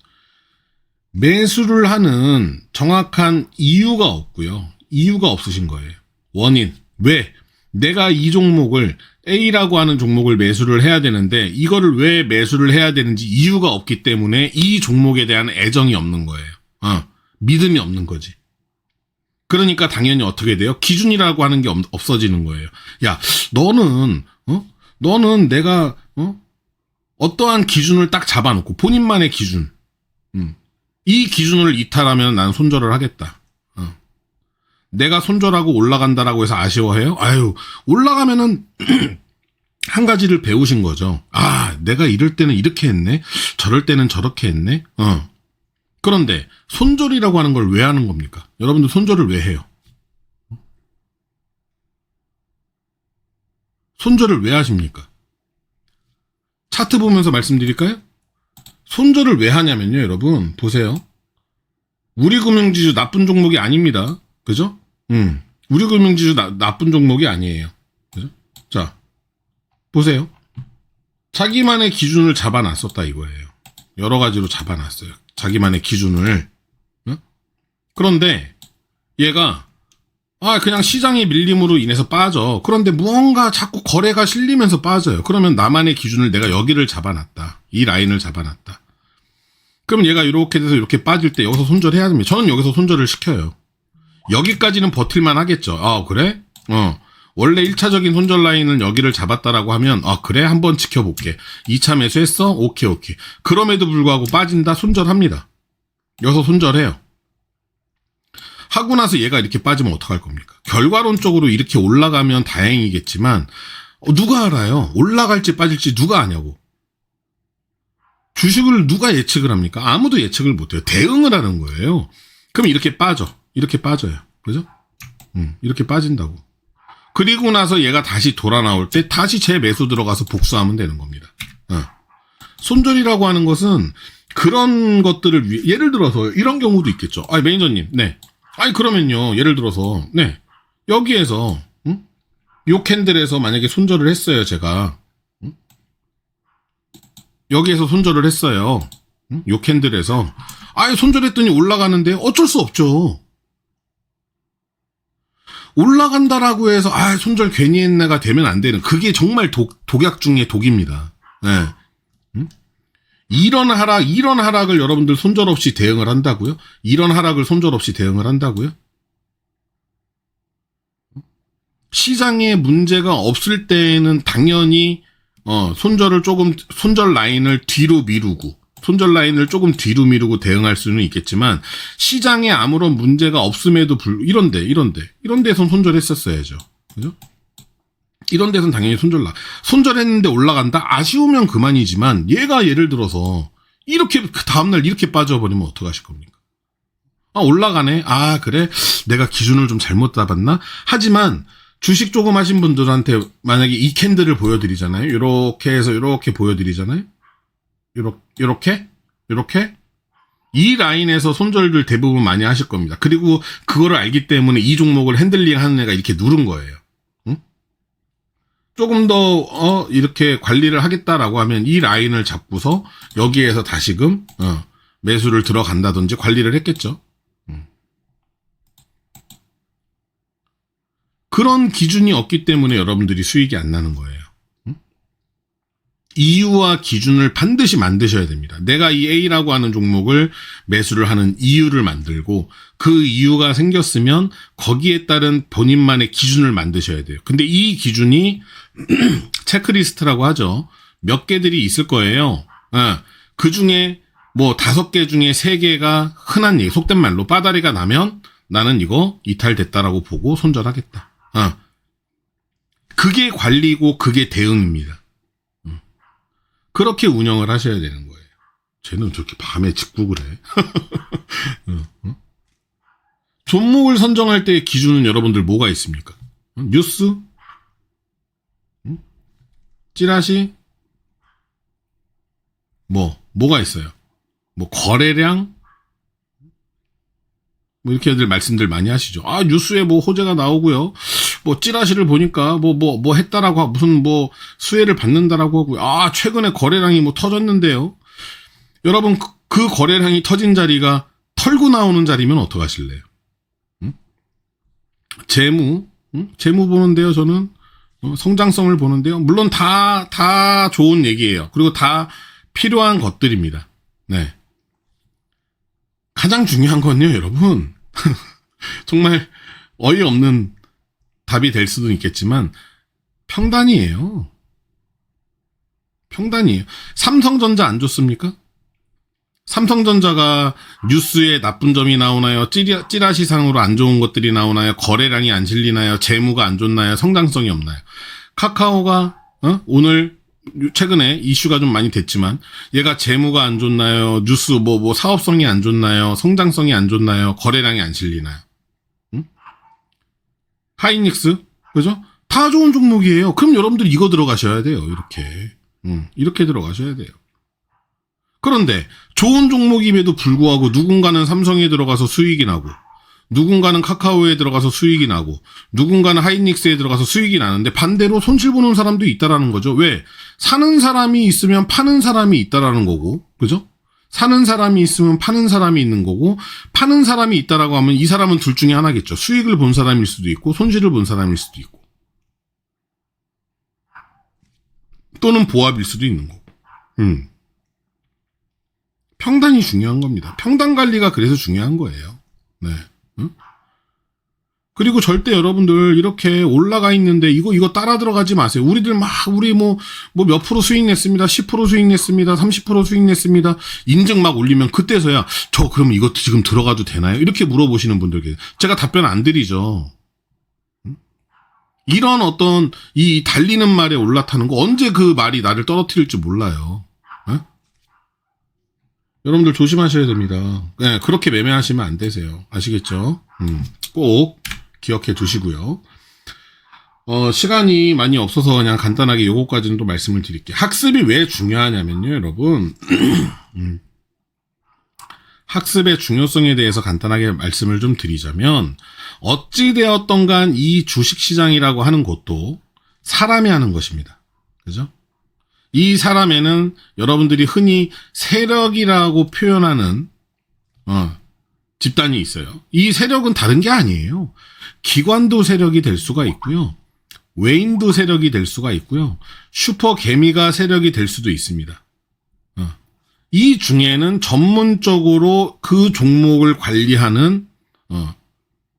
매수를 하는 정확한 이유가 없고요. 이유가 없으신 거예요. 원인. 왜? 내가 이 종목을 A라고 하는 종목을 매수를 해야 되는데 이거를 왜 매수를 해야 되는지 이유가 없기 때문에 이 종목에 대한 애정이 없는 거예요. 믿음이 없는 거지. 그러니까 당연히 어떻게 돼요? 기준이라고 하는 게 없어지는 거예요. 야, 너는 내가 어떠한 기준을 딱 잡아놓고 본인만의 기준, 이 기준을 이탈하면 난 손절을 하겠다. 내가 손절하고 올라간다라고 해서 아쉬워해요? 올라가면은 한 가지를 배우신 거죠. 내가 이럴 때는 이렇게 했네, 저럴 때는 저렇게 했네. 그런데 손절이라고 하는 걸 왜 하는 겁니까? 여러분들 손절을 왜 해요? 손절을 왜 하십니까? 차트 보면서 말씀드릴까요? 손절을 왜 하냐면요, 여러분. 보세요. 우리금융지주 나쁜 종목이 아닙니다. 그죠? 우리금융지주 나쁜 종목이 아니에요. 그죠? 자, 보세요. 자기만의 기준을 잡아놨었다 이거예요. 여러 가지로 잡아놨어요. 자기만의 기준을. 그런데 얘가 그냥 시장의 밀림으로 인해서 빠져. 그런데 무언가 자꾸 거래가 실리면서 빠져요. 그러면 나만의 기준을 내가 여기를 잡아놨다. 이 라인을 잡아놨다. 그럼 얘가 이렇게 돼서 이렇게 빠질 때 여기서 손절해야 됩니다. 저는 여기서 손절을 시켜요. 여기까지는 버틸만 하겠죠. 그래? 원래 1차적인 손절 라인은 여기를 잡았다라고 하면 그래? 한번 지켜볼게. 2차 매수했어? 오케이. 그럼에도 불구하고 빠진다? 손절합니다. 여기서 손절해요. 하고 나서 얘가 이렇게 빠지면 어떡할 겁니까? 결과론적으로 이렇게 올라가면 다행이겠지만 누가 알아요? 올라갈지 빠질지 누가 아냐고. 주식을 누가 예측을 합니까? 아무도 예측을 못해요. 대응을 하는 거예요. 그럼 이렇게 빠져. 이렇게 빠져요. 그죠? 이렇게 빠진다고. 그리고 나서 얘가 다시 돌아 나올 때 다시 재매수 들어가서 복수하면 되는 겁니다. 손절이라고 하는 것은 그런 것들을 위해, 예를 들어서 이런 경우도 있겠죠. 아니, 매니저님, 네. 아니, 그러면요, 예를 들어서, 네. 여기에서, 요 캔들에서 만약에 손절을 했어요, 제가. 여기에서 손절을 했어요. 요 캔들에서. 아니, 손절했더니 올라가는데 어쩔 수 없죠. 올라간다라고 해서, 아, 손절 괜히 했네가 되면 안 되는, 그게 정말 독약 중에 독입니다. 네. 이런 하락을 여러분들 손절 없이 대응을 한다고요? 이런 하락을 손절 없이 대응을 한다고요? 시장에 문제가 없을 때는 당연히, 손절 라인을 뒤로 미루고, 손절 라인을 조금 뒤로 미루고 대응할 수는 있겠지만, 시장에 아무런 문제가 없음에도 이런 데선 손절했었어야죠. 그죠? 이런 데선 당연히 손절했는데 올라간다? 아쉬우면 그만이지만, 얘가 예를 들어서, 이렇게, 그 다음날 이렇게 빠져버리면 어떡하실 겁니까? 아, 올라가네? 아, 그래? 내가 기준을 좀 잘못 잡았나? 하지만, 주식 조금 하신 분들한테 만약에 이 캔들을 보여드리잖아요? 요렇게 해서 요렇게 보여드리잖아요? 요렇게? 이 라인에서 손절들 대부분 많이 하실 겁니다. 그리고 그거를 알기 때문에 이 종목을 핸들링 하는 애가 이렇게 누른 거예요. 조금 더, 이렇게 관리를 하겠다라고 하면 이 라인을 잡고서 여기에서 다시금, 매수를 들어간다든지 관리를 했겠죠. 그런 기준이 없기 때문에 여러분들이 수익이 안 나는 거예요. 이유와 기준을 반드시 만드셔야 됩니다. 내가 이 A라고 하는 종목을 매수를 하는 이유를 만들고 그 이유가 생겼으면 거기에 따른 본인만의 기준을 만드셔야 돼요. 근데 이 기준이 체크리스트라고 하죠. 몇 개들이 있을 거예요. 그 중에 뭐 5개 중에 3개가 흔한 얘기, 속된 말로 빠다리가 나면 나는 이거 이탈됐다라고 보고 손절하겠다. 그게 관리고 그게 대응입니다. 그렇게 운영을 하셔야 되는 거예요. 쟤는 저렇게 밤에 직구를 해. 종목을 선정할 때의 기준은 여러분들 뭐가 있습니까? 뉴스? 찌라시? 뭐가 있어요? 뭐 거래량? 뭐 이렇게들 말씀들 많이 하시죠. 아, 뉴스에 뭐 호재가 나오고요. 뭐 찌라시를 보니까 뭐 했다라고 무슨 뭐 수혜를 받는다라고 하고요. 아, 최근에 거래량이 뭐 터졌는데요. 여러분 그 거래량이 터진 자리가 털고 나오는 자리면 어떡하실래요? 재무 보는데요. 저는 성장성을 보는데요. 물론 다 좋은 얘기예요. 그리고 다 필요한 것들입니다. 네. 가장 중요한 건요, 여러분. 정말 어이없는 답이 될 수도 있겠지만 평단이에요. 삼성전자 안 좋습니까? 삼성전자가 뉴스에 나쁜 점이 나오나요? 찌라시상으로 안 좋은 것들이 나오나요? 거래량이 안 실리나요? 재무가 안 좋나요? 성장성이 없나요? 카카오가 오늘 최근에 이슈가 좀 많이 됐지만 얘가 재무가 안 좋나요? 뉴스 뭐 사업성이 안 좋나요? 성장성이 안 좋나요? 거래량이 안 실리나요? 하이닉스, 그죠? 다 좋은 종목이에요. 그럼 여러분들 이거 들어가셔야 돼요. 이렇게 들어가셔야 돼요. 그런데 좋은 종목임에도 불구하고 누군가는 삼성에 들어가서 수익이 나고 누군가는 카카오에 들어가서 수익이 나고 누군가는 하이닉스에 들어가서 수익이 나는데 반대로 손실보는 사람도 있다라는 거죠. 왜? 사는 사람이 있으면 파는 사람이 있다라는 거고, 그죠? 사는 사람이 있으면 파는 사람이 있는 거고, 파는 사람이 있다라고 하면 이 사람은 둘 중에 하나겠죠. 수익을 본 사람일 수도 있고 손실을 본 사람일 수도 있고 또는 보합일 수도 있는 거고. 평단이 중요한 겁니다. 평단 관리가 그래서 중요한 거예요. 네. 그리고 절대 여러분들 이렇게 올라가 있는데 이거 따라 들어가지 마세요. 우리 몇 프로 수익 냈습니다. 10% 수익 냈습니다. 30% 수익 냈습니다. 인증 막 올리면 그때서야 저 그럼 이거 지금 들어가도 되나요? 이렇게 물어보시는 분들께 제가 답변 안 드리죠. 이런 어떤 이 달리는 말에 올라타는 거 언제 그 말이 나를 떨어뜨릴지 몰라요. 여러분들 조심하셔야 됩니다. 네, 그렇게 매매하시면 안 되세요. 아시겠죠? 꼭 기억해 두시고요. 시간이 많이 없어서 그냥 간단하게 요거까지는 또 말씀을 드릴게요. 학습이 왜 중요하냐면요, 여러분. 학습의 중요성에 대해서 간단하게 말씀을 좀 드리자면, 어찌되었던 간 이 주식시장이라고 하는 것도 사람이 하는 것입니다. 그죠? 이 사람에는 여러분들이 흔히 세력이라고 표현하는 집단이 있어요. 이 세력은 다른 게 아니에요. 기관도 세력이 될 수가 있고요. 외인도 세력이 될 수가 있고요. 슈퍼개미가 세력이 될 수도 있습니다. 이 중에는 전문적으로 그 종목을 관리하는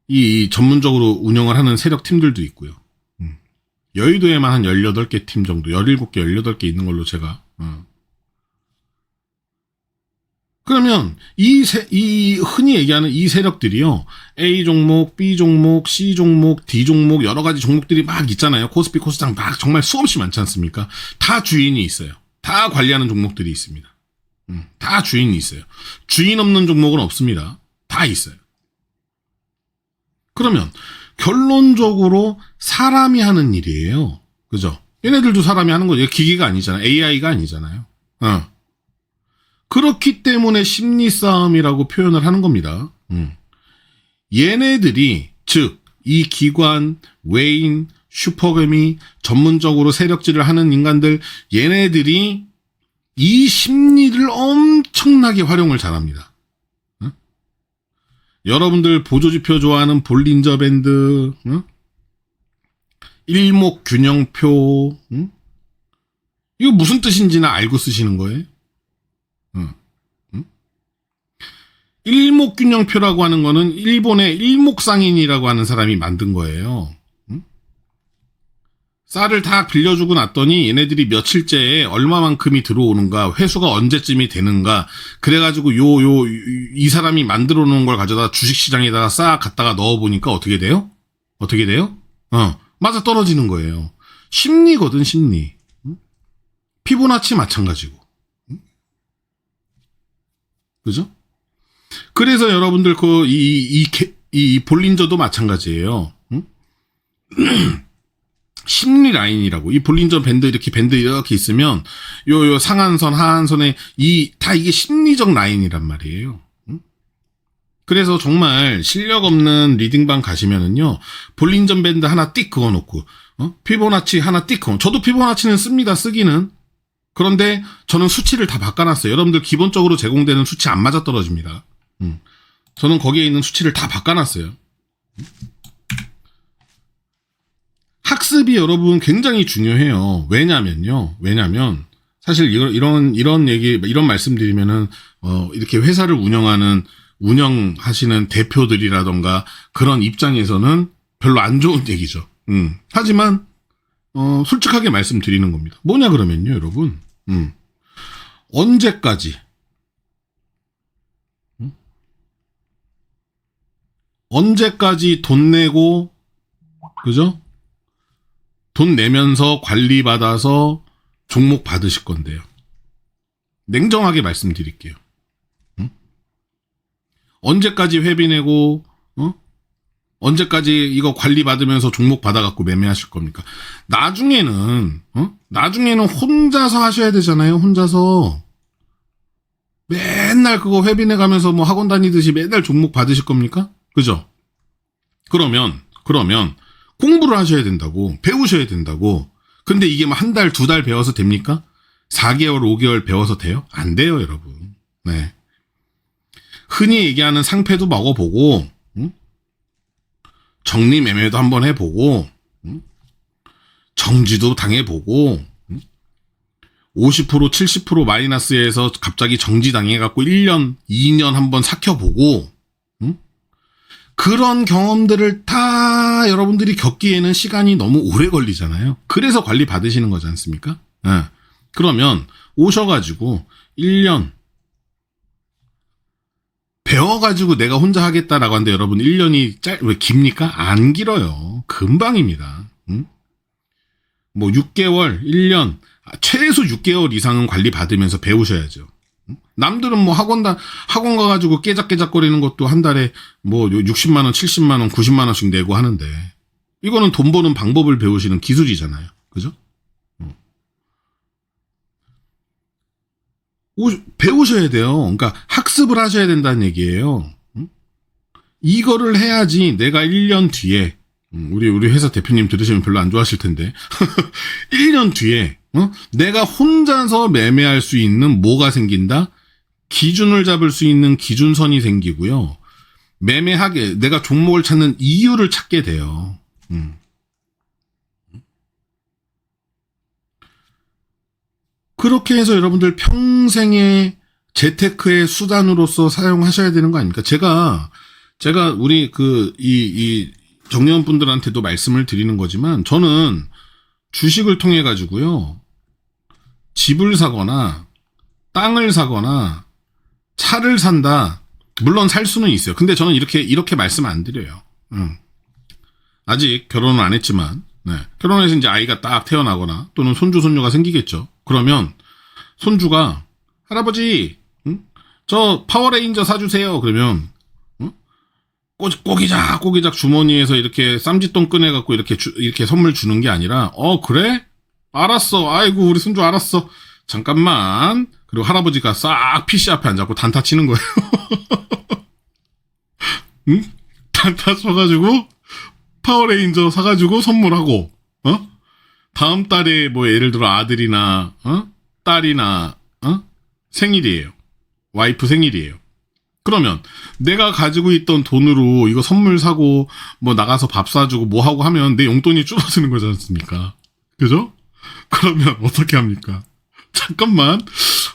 이 전문적으로 운영을 하는 세력팀들도 있고요. 여의도에만 한 18개 팀 정도, 17개, 18개 있는 걸로 제가. 그러면 이 흔히 얘기하는 이 세력들이요. A 종목, B 종목, C 종목, D 종목, 여러 가지 종목들이 막 있잖아요. 코스피, 코스닥 막 정말 수없이 많지 않습니까? 다 주인이 있어요. 다 관리하는 종목들이 있습니다. 다 주인이 있어요. 주인 없는 종목은 없습니다. 다 있어요. 그러면 결론적으로 사람이 하는 일이에요. 그죠? 얘네들도 사람이 하는 거죠. 기계가 아니잖아요. AI가 아니잖아요. 그렇기 때문에 심리 싸움이라고 표현을 하는 겁니다. 얘네들이, 즉, 이 기관, 외인, 슈퍼개미, 전문적으로 세력질을 하는 인간들, 얘네들이 이 심리를 엄청나게 활용을 잘합니다. 여러분들 보조지표 좋아하는 볼린저 밴드, 일목균형표, 이거 무슨 뜻인지는 알고 쓰시는 거예요? 일목균형표라고 하는 거는 일본의 일목상인이라고 하는 사람이 만든 거예요. 쌀을 다 빌려주고 났더니 얘네들이 며칠째에 얼마만큼이 들어오는가, 회수가 언제쯤이 되는가, 그래가지고 이 사람이 만들어 놓은 걸 가져다 주식시장에다가 싹 갖다가 넣어보니까 어떻게 돼요? 맞아 떨어지는 거예요. 심리거든, 심리. 피보나치 마찬가지고. 그죠? 그래서 여러분들 이 볼린저도 마찬가지예요. 심리 라인이라고. 이 볼린저 밴드 이렇게 있으면 요 상한선 하한선에 다 이게 심리적 라인이란 말이에요. 그래서 정말 실력 없는 리딩방 가시면은요, 볼린저 밴드 하나 띡 그어놓고 피보나치 하나 띡 그어. 저도 피보나치는 씁니다. 쓰기는. 그런데 저는 수치를 다 바꿔놨어요. 여러분들 기본적으로 제공되는 수치 안 맞아 떨어집니다. 저는 거기에 있는 수치를 다 바꿔놨어요. 학습이 여러분 굉장히 중요해요. 왜냐면 사실 이런 말씀드리면은 이렇게 회사를 운영하시는 대표들이라던가 그런 입장에서는 별로 안 좋은 얘기죠. 하지만 솔직하게 말씀드리는 겁니다. 뭐냐 그러면요, 여러분. 언제까지 돈 내고, 그죠? 돈 내면서 관리받아서 종목 받으실 건데요. 냉정하게 말씀드릴게요. 언제까지 회비 내고, 언제까지 이거 관리받으면서 종목 받아갖고 매매하실 겁니까? 나중에는 혼자서 하셔야 되잖아요, 혼자서. 맨날 그거 회비 내가면서 뭐 학원 다니듯이 맨날 종목 받으실 겁니까? 그죠? 그러면 공부를 하셔야 된다고, 배우셔야 된다고. 근데 이게 뭐 한 달, 2달 배워서 됩니까? 4개월, 5개월 배워서 돼요? 안 돼요, 여러분. 네. 흔히 얘기하는 상패도 먹어보고, 정리 매매도 한번 해보고, 정지도 당해보고, 50%, 70% 마이너스에서 갑자기 정지 당해갖고 1년, 2년 한번 삭혀보고, 그런 경험들을 다 여러분들이 겪기에는 시간이 너무 오래 걸리잖아요. 그래서 관리 받으시는 거지 않습니까? 그러면 오셔가지고 1년 배워가지고 내가 혼자 하겠다라고 하는데 여러분 1년이 왜 깁니까? 안 길어요. 금방입니다. 뭐 6개월, 1년, 최소 6개월 이상은 관리 받으면서 배우셔야죠. 남들은 뭐 학원 가가지고 깨작깨작거리는 것도 한 달에 뭐 60만 원, 70만 원, 90만 원씩 내고 하는데, 이거는 돈 버는 방법을 배우시는 기술이잖아요. 그죠? 배우셔야 돼요. 그러니까 학습을 하셔야 된다는 얘기예요. 이거를 해야지 내가 1년 뒤에, 우리 회사 대표님 들으시면 별로 안 좋아하실 텐데, 1년 뒤에, 내가 혼자서 매매할 수 있는 뭐가 생긴다? 기준을 잡을 수 있는 기준선이 생기고요. 매매하게, 내가 종목을 찾는 이유를 찾게 돼요. 그렇게 해서 여러분들 평생의 재테크의 수단으로서 사용하셔야 되는 거 아닙니까? 제가 우리 이 정려원 분들한테도 말씀을 드리는 거지만, 저는 주식을 통해 가지고요, 집을 사거나 땅을 사거나 차를 산다. 물론 살 수는 있어요. 근데 저는 이렇게 말씀 안 드려요. 아직 결혼은 안 했지만, 네. 결혼해서 이제 아이가 딱 태어나거나 또는 손주 손녀가 생기겠죠. 그러면 손주가, 할아버지, 저 파워레인저 사주세요. 그러면 꼬기작 주머니에서 이렇게 쌈짓돈 꺼내갖고 이렇게 선물 주는 게 아니라, 그래? 알았어. 아이고, 우리 손주 알았어. 잠깐만. 그리고 할아버지가 싹 PC 앞에 앉아갖고 단타 치는 거예요. 응? 단타 쳐가지고 파워레인저 사가지고 선물하고, 다음 달에 뭐 예를 들어 아들이나, 딸이나, 생일이에요. 와이프 생일이에요. 그러면 내가 가지고 있던 돈으로 이거 선물 사고 뭐 나가서 밥 사주고 뭐 하고 하면 내 용돈이 줄어드는 거지 않습니까? 그죠? 그러면 어떻게 합니까? 잠깐만.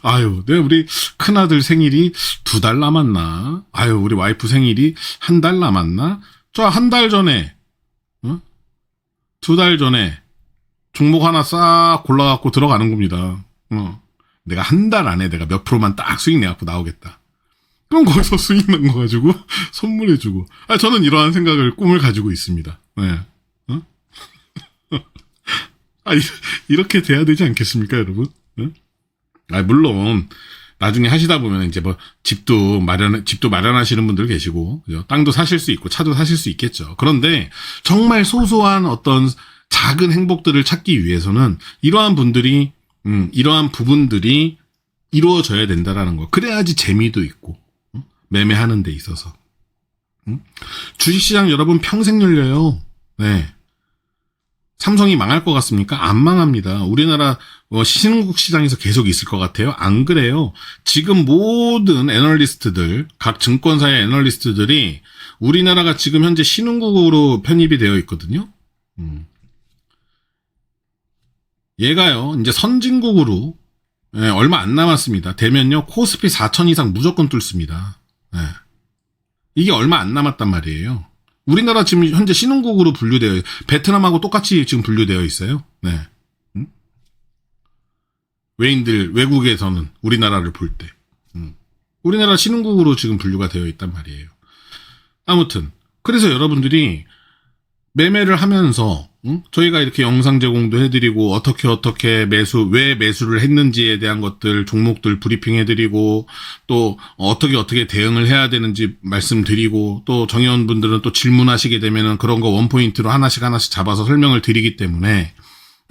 아유, 우리 큰아들 생일이 2달 남았나? 아유, 우리 와이프 생일이 1달 남았나? 저 1달 전에, 2달 전에 종목 하나 싹 골라갖고 들어가는 겁니다. 내가 1달 안에 내가 몇 프로만 딱 수익 내갖고 나오겠다. 그럼 거기서 수익 난 거 가지고 선물해주고. 저는 이러한 생각을, 꿈을 가지고 있습니다. 네. 이렇게 돼야 되지 않겠습니까, 여러분? 물론, 나중에 하시다 보면 이제 뭐, 집도 마련하시는 분들 계시고, 그죠? 땅도 사실 수 있고, 차도 사실 수 있겠죠. 그런데, 정말 소소한 어떤 작은 행복들을 찾기 위해서는, 이러한 부분들이 이루어져야 된다라는 거. 그래야지 재미도 있고, 매매하는 데 있어서. 주식시장 여러분 평생 열려요. 네. 삼성이 망할 것 같습니까? 안 망합니다. 우리나라 신흥국 시장에서 계속 있을 것 같아요? 안 그래요. 지금 모든 애널리스트들, 각 증권사의 애널리스트들이 우리나라가 지금 현재 신흥국으로 편입이 되어 있거든요. 얘가요, 이제 선진국으로, 네, 얼마 안 남았습니다. 되면요, 코스피 4,000 이상 무조건 뚫습니다. 네. 이게 얼마 안 남았단 말이에요. 우리나라 지금 현재 신흥국으로 분류되어, 베트남하고 똑같이 지금 분류되어 있어요. 네. 외국에서는 우리나라를 볼 때. 우리나라 신흥국으로 지금 분류가 되어 있단 말이에요. 아무튼, 그래서 여러분들이 매매를 하면서, 저희가 이렇게 영상 제공도 해드리고, 어떻게 왜 매수를 했는지에 대한 것들, 종목들 브리핑 해드리고, 또, 어떻게 대응을 해야 되는지 말씀드리고, 또 정의원분들은 또 질문하시게 되면은 그런 거 원포인트로 하나씩 잡아서 설명을 드리기 때문에,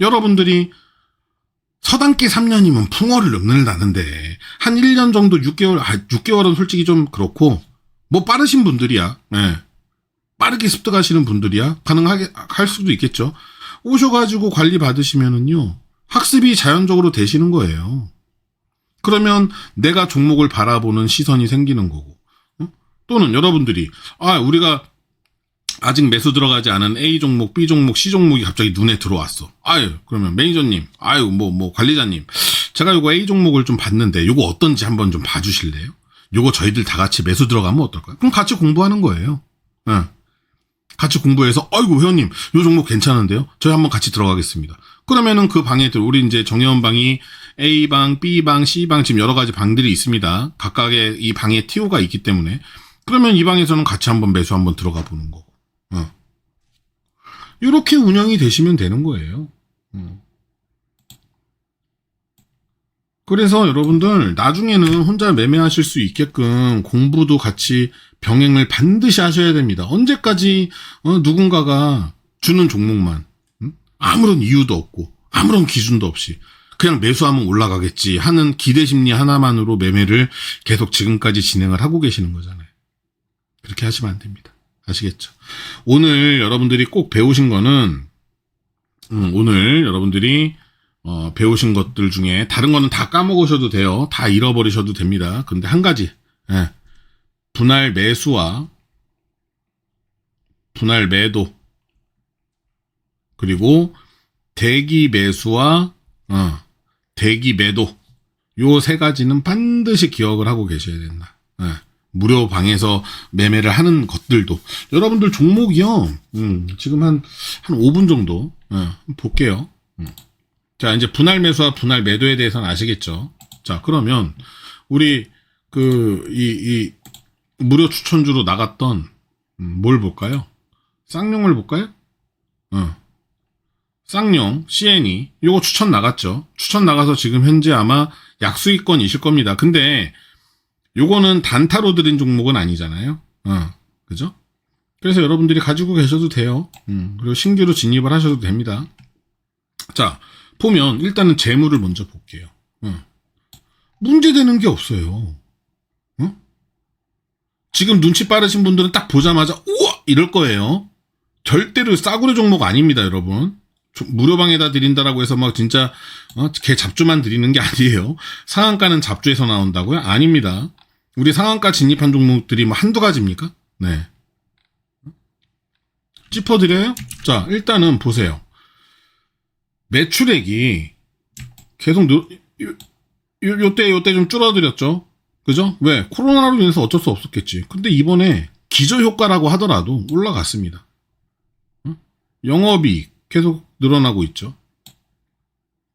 여러분들이 서당계 3년이면 풍어를 능는다는데, 한 1년 정도 6개월은 솔직히 좀 그렇고, 뭐 빠르신 분들이야, 네. 빠르게 습득하시는 분들이야 가능하게 할 수도 있겠죠. 오셔가지고 관리 받으시면은요, 학습이 자연적으로 되시는 거예요. 그러면 내가 종목을 바라보는 시선이 생기는 거고, 또는 여러분들이 우리가 아직 매수 들어가지 않은 A 종목, B 종목, C 종목이 갑자기 눈에 들어왔어. 그러면 매니저님, 뭐 관리자님, 제가 요거 A 종목을 좀 봤는데 요거 어떤지 한번 좀 봐주실래요? 요거 저희들 다 같이 매수 들어가면 어떨까요? 그럼 같이 공부하는 거예요. 네. 같이 공부해서, 회원님, 요 종목 괜찮은데요? 저희 한번 같이 들어가겠습니다. 그러면은 그 방에 우리 이제 정혜원 방이 A방, B방, C방 지금 여러 가지 방들이 있습니다. 각각의 이 방에 TO가 있기 때문에. 그러면 이 방에서는 같이 한번 매수 한번 들어가 보는 거고. 이렇게 운영이 되시면 되는 거예요. 그래서 여러분들 나중에는 혼자 매매하실 수 있게끔 공부도 같이 병행을 반드시 하셔야 됩니다. 언제까지 누군가가 주는 종목만 아무런 이유도 없고 아무런 기준도 없이 그냥 매수하면 올라가겠지 하는 기대심리 하나만으로 매매를 계속 지금까지 진행을 하고 계시는 거잖아요. 그렇게 하시면 안 됩니다. 아시겠죠? 오늘 여러분들이 꼭 배우신 거는 오늘 여러분들이 배우신 것들 중에 다른 거는 다 까먹으셔도 돼요. 다 잃어버리셔도 됩니다. 근데 한 가지 분할 매수와 분할 매도 그리고 대기 매수와 대기 매도 요 세 가지는 반드시 기억을 하고 계셔야 된다. 무료 방에서 매매를 하는 것들도 여러분들 종목이요. 지금 한 5분 정도 볼게요. 자, 이제 분할 매수와 분할 매도에 대해서는 아시겠죠? 자, 그러면 우리 이 무료 추천주로 나갔던 뭘 볼까요? 쌍용을 볼까요? 쌍용, CNE 요거 추천 나갔죠. 추천 나가서 지금 현재 아마 약수익권이실 겁니다. 근데 요거는 단타로 들인 종목은 아니잖아요. 그죠? 그래서 여러분들이 가지고 계셔도 돼요. 그리고 신규로 진입을 하셔도 됩니다. 자, 보면 일단은 재물을 먼저 볼게요. 문제되는 게 없어요. 지금 눈치 빠르신 분들은 딱 보자마자 우와! 이럴 거예요. 절대로 싸구려 종목 아닙니다, 여러분. 무료방에다 드린다라고 해서 막 진짜 개 잡주만 드리는 게 아니에요. 상한가는 잡주에서 나온다고요? 아닙니다. 우리 상한가 진입한 종목들이 뭐 한두 가지입니까? 네. 짚어드려요? 자, 일단은 보세요. 매출액이 계속 요때 좀 줄어들었죠? 그죠? 왜? 코로나로 인해서 어쩔 수 없었겠지. 근데 이번에 기저효과라고 하더라도 올라갔습니다. 영업이익 계속 늘어나고 있죠.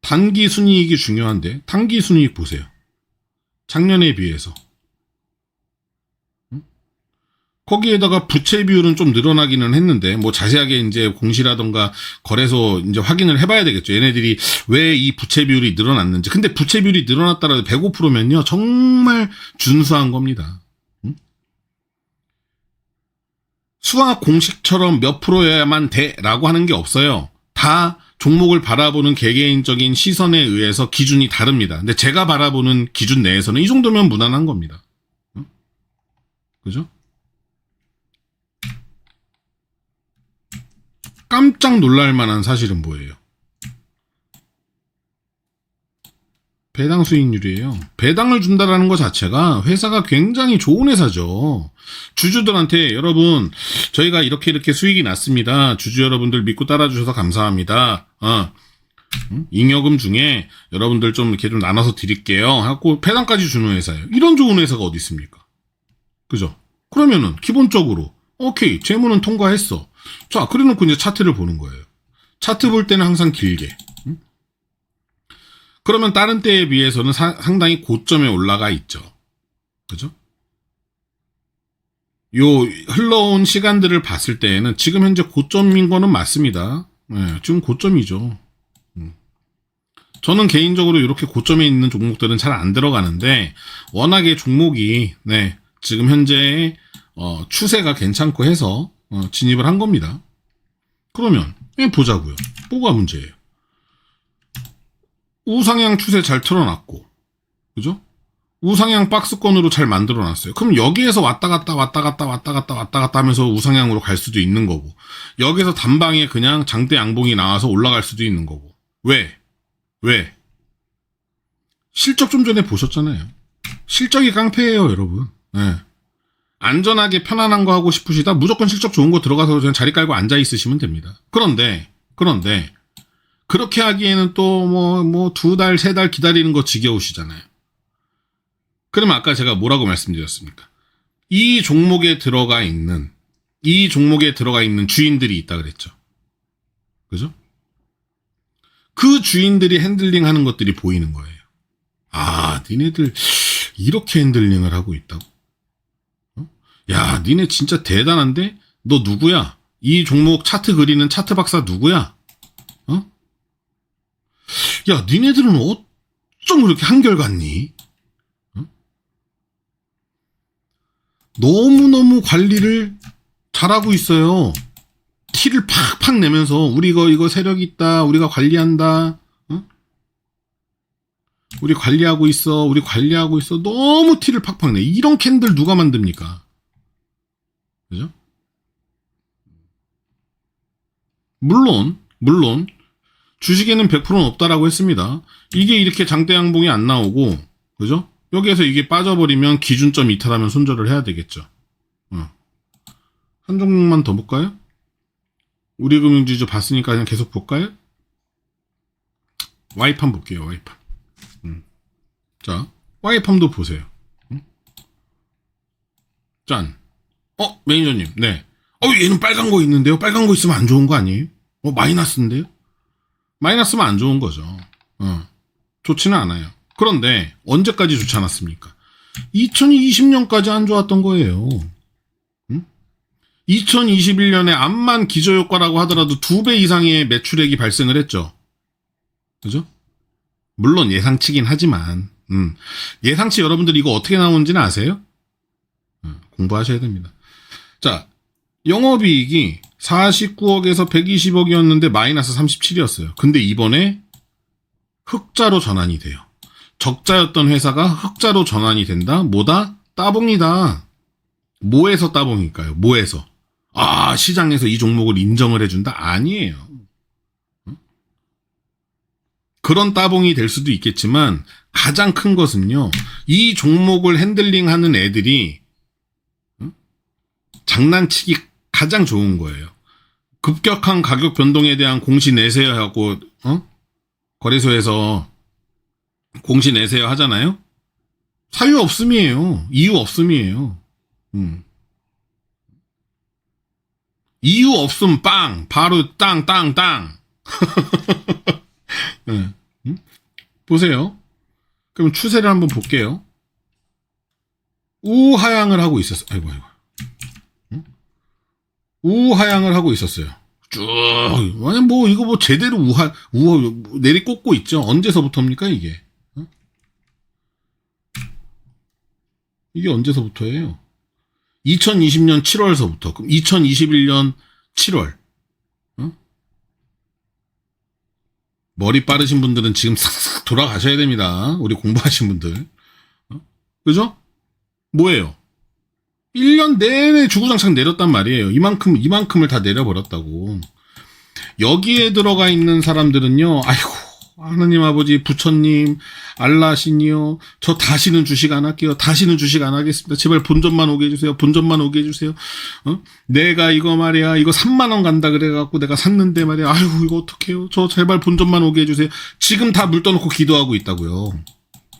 단기 순이익이 중요한데 단기 순이익 보세요. 작년에 비해서. 거기에다가 부채 비율은 좀 늘어나기는 했는데 뭐 자세하게 이제 공시라던가 거래소 이제 확인을 해봐야 되겠죠. 얘네들이 왜 이 부채 비율이 늘어났는지. 근데 부채 비율이 늘어났다라도 105%면요 정말 준수한 겁니다. 수학 공식처럼 몇 프로여야만 돼라고 하는 게 없어요. 다 종목을 바라보는 개개인적인 시선에 의해서 기준이 다릅니다. 근데 제가 바라보는 기준 내에서는 이 정도면 무난한 겁니다. 그죠? 깜짝 놀랄 만한 사실은 뭐예요? 배당 수익률이에요. 배당을 준다라는 것 자체가 회사가 굉장히 좋은 회사죠. 주주들한테 여러분 저희가 이렇게 수익이 났습니다. 주주 여러분들 믿고 따라주셔서 감사합니다. 잉여금 중에 여러분들 좀 이렇게 좀 나눠서 드릴게요 하고 배당까지 주는 회사예요. 이런 좋은 회사가 어디 있습니까? 그죠? 그러면은 기본적으로 오케이 재무는 통과했어. 자, 그래놓고 이제 차트를 보는 거예요. 차트 볼 때는 항상 길게. 그러면 다른 때에 비해서는 상당히 고점에 올라가 있죠. 그죠? 요 흘러온 시간들을 봤을 때에는 지금 현재 고점인 거는 맞습니다. 네, 지금 고점이죠. 저는 개인적으로 이렇게 고점에 있는 종목들은 잘 안 들어가는데 워낙에 종목이 지금 현재 추세가 괜찮고 해서 진입을 한 겁니다. 그러면 보자고요. 뭐가 문제예요? 우상향 추세 잘 틀어놨고, 그죠? 우상향 박스권으로 잘 만들어놨어요. 그럼 여기에서 왔다 갔다 하면서 우상향으로 갈 수도 있는 거고, 여기서 단방에 그냥 장대 양봉이 나와서 올라갈 수도 있는 거고. 왜? 실적 좀 전에 보셨잖아요. 실적이 깡패예요, 여러분. 네. 안전하게 편안한 거 하고 싶으시다 무조건 실적 좋은 거 들어가서 그냥 자리 깔고 앉아 있으시면 됩니다. 그런데 그렇게 하기에는 또 뭐 2달, 3달 기다리는 거 지겨우시잖아요. 그러면 아까 제가 뭐라고 말씀드렸습니까? 이 종목에 들어가 있는 주인들이 있다 그랬죠. 그죠? 그 주인들이 핸들링 하는 것들이 보이는 거예요. 아, 니네들 이렇게 핸들링을 하고 있다고? 야, 니네 진짜 대단한데? 너 누구야? 이 종목 차트 그리는 차트 박사 누구야? 야, 니네들은 어쩜 그렇게 한결같니? 어? 너무너무 관리를 잘하고 있어요. 티를 팍팍 내면서 우리 이거 세력 있다. 우리가 관리한다. 어? 우리 관리하고 있어. 우리 관리하고 있어. 너무 티를 팍팍 내. 이런 캔들 누가 만듭니까? 그죠? 물론 주식에는 100%는 없다라고 했습니다. 이게 이렇게 장대 양봉이 안 나오고, 그죠? 여기에서 이게 빠져버리면 기준점 이탈하면 손절을 해야 되겠죠. 한 종목만 더 볼까요? 우리금융지주 봤으니까 그냥 계속 볼까요? 와이팜 볼게요, 와이팜. 자, 와이팜도 보세요. 짠. 매니저님, 네. 얘는 빨간 거 있는데요? 빨간 거 있으면 안 좋은 거 아니에요? 마이너스인데요? 마이너스면 안 좋은 거죠. 좋지는 않아요. 그런데 언제까지 좋지 않았습니까? 2020년까지 안 좋았던 거예요. 2021년에 암만 기저효과라고 하더라도 2배 이상의 매출액이 발생을 했죠. 그죠? 물론 예상치긴 하지만 예상치 여러분들 이거 어떻게 나오는지는 아세요? 공부하셔야 됩니다. 자, 영업이익이 49억에서 120억이었는데 마이너스 37이었어요. 근데 이번에 흑자로 전환이 돼요. 적자였던 회사가 흑자로 전환이 된다? 뭐다? 따봉이다. 뭐에서 따봉일까요? 뭐에서? 시장에서 이 종목을 인정을 해준다? 아니에요. 그런 따봉이 될 수도 있겠지만 가장 큰 것은요. 이 종목을 핸들링하는 애들이 장난치기 가장 좋은 거예요. 급격한 가격 변동에 대한 공시 내세요 하고 거래소에서 공시 내세요 하잖아요. 사유 없음이에요. 이유 없음이에요. 이유 없음 빵 바로 땅 네. 보세요. 그럼 추세를 한번 볼게요. 우하향을 하고 있었어요. 아이고. 우하향을 하고 있었어요. 쭉. 아니, 이거 제대로 내리꽂고 있죠. 언제서부터입니까, 이게? 이게 언제서부터예요? 2020년 7월서부터. 그럼 2021년 7월. 머리 빠르신 분들은 지금 싹 돌아가셔야 됩니다. 우리 공부하신 분들. 그죠? 뭐예요? 1년 내내 주구장창 내렸단 말이에요. 이만큼을 다 내려버렸다고. 여기에 들어가 있는 사람들은요, 아이고, 하느님 아버지, 부처님, 알라신이요, 저 다시는 주식 안 할게요. 다시는 주식 안 하겠습니다. 제발 본전만 오게 해주세요. 본전만 오게 해주세요. 내가 이거 말이야, 이거 3만원 간다 그래갖고 내가 샀는데 말이야, 아이고, 이거 어떡해요. 저 제발 본전만 오게 해주세요. 지금 다 물 떠놓고 기도하고 있다고요.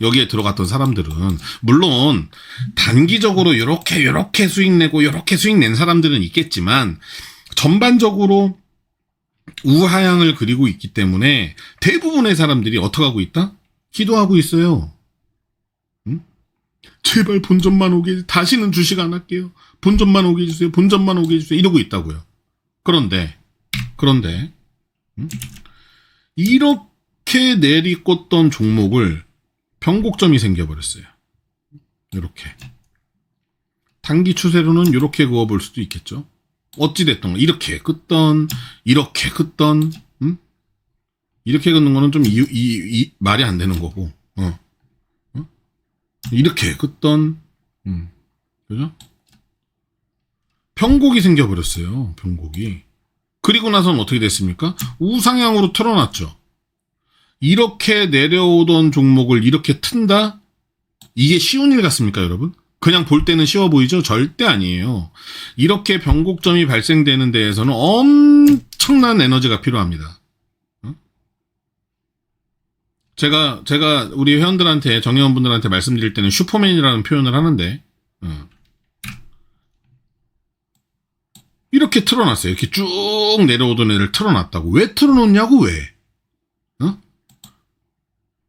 여기에 들어갔던 사람들은 물론 단기적으로 요렇게 수익 내고 요렇게 수익 낸 사람들은 있겠지만 전반적으로 우하향을 그리고 있기 때문에 대부분의 사람들이 어떻게 하고 있다? 기도하고 있어요. 제발 본전만 오게 다시는 주식 안 할게요. 본전만 오게 해주세요. 본전만 오게 해주세요. 이러고 있다고요. 그런데 이렇게 내리꽂던 종목을 변곡점이 생겨버렸어요. 이렇게. 단기 추세로는 이렇게 그어볼 수도 있겠죠. 어찌됐든 이렇게 긋던 이렇게 긋던 이렇게 긋는 거는 좀 말이 안 되는 거고 이렇게 긋던 그죠? 변곡이 생겨버렸어요. 변곡이. 그리고 나서는 어떻게 됐습니까? 우상향으로 틀어놨죠. 이렇게 내려오던 종목을 이렇게 튼다? 이게 쉬운 일 같습니까, 여러분? 그냥 볼 때는 쉬워 보이죠? 절대 아니에요. 이렇게 변곡점이 발생되는 데에서는 엄청난 에너지가 필요합니다. 제가 우리 회원들한테, 정회원분들한테 말씀드릴 때는 슈퍼맨이라는 표현을 하는데, 이렇게 틀어놨어요. 이렇게 쭉 내려오던 애를 틀어놨다고. 왜 틀어놓냐고, 왜?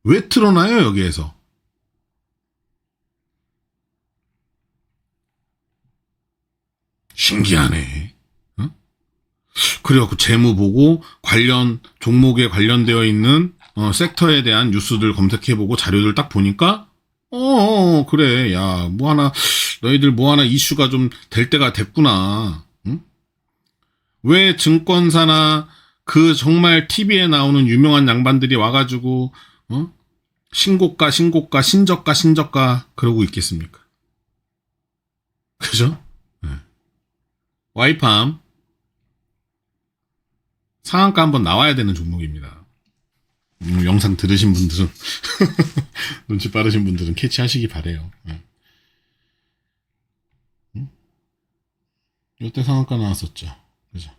왜 틀어놔요, 여기에서? 신기하네. 그래갖고 재무 보고 종목에 관련되어 있는 섹터에 대한 뉴스들 검색해보고 자료들 딱 보니까 그래. 야, 너희들 뭐 하나 이슈가 좀 될 때가 됐구나. 응? 왜 증권사나 그 정말 TV에 나오는 유명한 양반들이 와가지고, 신고가, 신저가 그러고 있겠습니까? 그죠? 네. 와이팜. 상한가 한번 나와야 되는 종목입니다. 영상 들으신 분들은, 눈치 빠르신 분들은 캐치하시기 바래요. 네. 이때 상한가 나왔었죠. 그죠?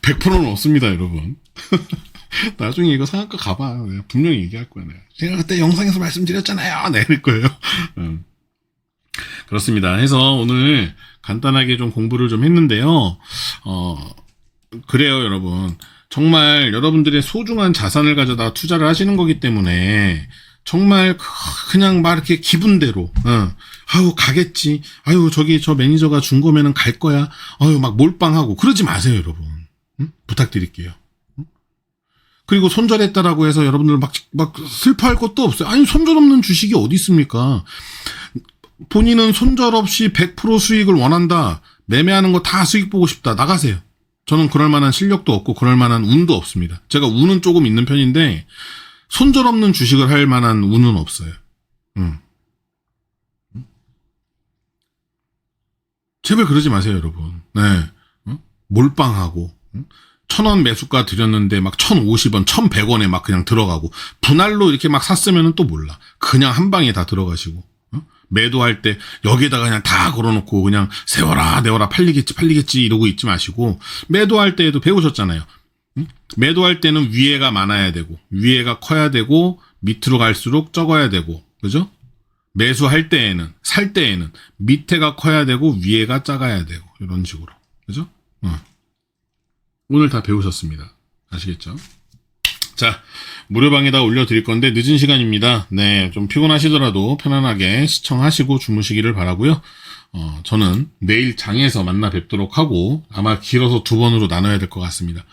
100%는 없습니다, 여러분. 나중에 이거 상한가 가봐. 내가 분명히 얘기할 거야. 제가 그때 영상에서 말씀드렸잖아요. 네, 이럴 거예요. 그렇습니다. 해서 오늘 간단하게 좀 공부를 좀 했는데요. 그래요, 여러분. 정말 여러분들의 소중한 자산을 가져다 투자를 하시는 거기 때문에 정말 그냥 막 이렇게 기분대로, 아유, 가겠지. 아유, 저 매니저가 준 거면은 갈 거야. 아유, 막 몰빵하고 그러지 마세요, 여러분. 부탁드릴게요. 그리고 손절했다라고 해서 여러분들 막 슬퍼할 것도 없어요. 아니, 손절 없는 주식이 어디 있습니까? 본인은 손절 없이 100% 수익을 원한다. 매매하는 거 다 수익 보고 싶다. 나가세요. 저는 그럴 만한 실력도 없고 그럴 만한 운도 없습니다. 제가 운은 조금 있는 편인데 손절 없는 주식을 할 만한 운은 없어요. 제발 그러지 마세요, 여러분. 네. 몰빵하고 1,000원 매수가 드렸는데 막 1,050원, 1,100원에 막 그냥 들어가고 분할로 이렇게 막 샀으면은 또 몰라. 그냥 한 방에 다 들어가시고 매도할 때 여기에다가 그냥 다 걸어놓고 그냥 세워라 내워라 팔리겠지 이러고 있지 마시고 매도할 때에도 배우셨잖아요. 매도할 때는 위에가 많아야 되고 위에가 커야 되고 밑으로 갈수록 적어야 되고 그죠? 매수할 때에는 살 때에는 밑에가 커야 되고 위에가 작아야 되고 이런 식으로 그죠? 오늘 다 배우셨습니다. 아시겠죠? 자, 무료방에다 올려드릴 건데 늦은 시간입니다. 네, 좀 피곤하시더라도 편안하게 시청하시고 주무시기를 바라고요. 저는 내일 장에서 만나 뵙도록 하고 아마 길어서 2번으로 나눠야 될 것 같습니다.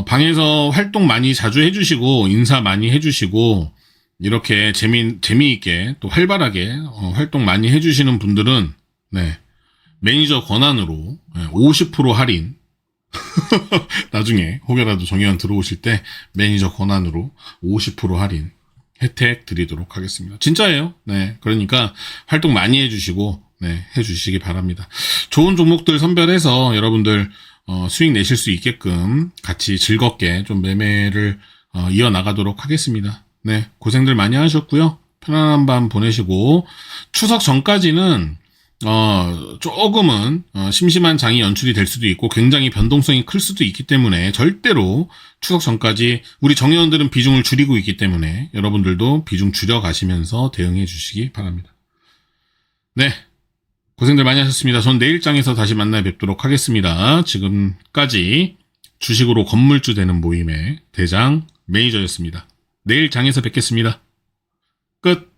방에서 활동 많이 자주 해주시고 인사 많이 해주시고 이렇게 재미있게 또 활발하게 활동 많이 해주시는 분들은 네, 매니저 권한으로 50% 할인 나중에 혹여라도 정의원 들어오실 때 매니저 권한으로 50% 할인 혜택 드리도록 하겠습니다. 진짜예요. 네, 그러니까 활동 많이 해주시고 네, 해주시기 바랍니다. 좋은 종목들 선별해서 여러분들 수익 내실 수 있게끔 같이 즐겁게 좀 매매를 이어나가도록 하겠습니다. 네, 고생들 많이 하셨고요. 편안한 밤 보내시고 추석 전까지는 조금은 심심한 장이 연출이 될 수도 있고 굉장히 변동성이 클 수도 있기 때문에 절대로 추석 전까지 우리 정의원들은 비중을 줄이고 있기 때문에 여러분들도 비중 줄여가시면서 대응해 주시기 바랍니다. 네, 고생들 많이 하셨습니다. 전 내일 장에서 다시 만나 뵙도록 하겠습니다. 지금까지 주식으로 건물주 되는 모임의 대장 매니저였습니다. 내일 장에서 뵙겠습니다. 끝.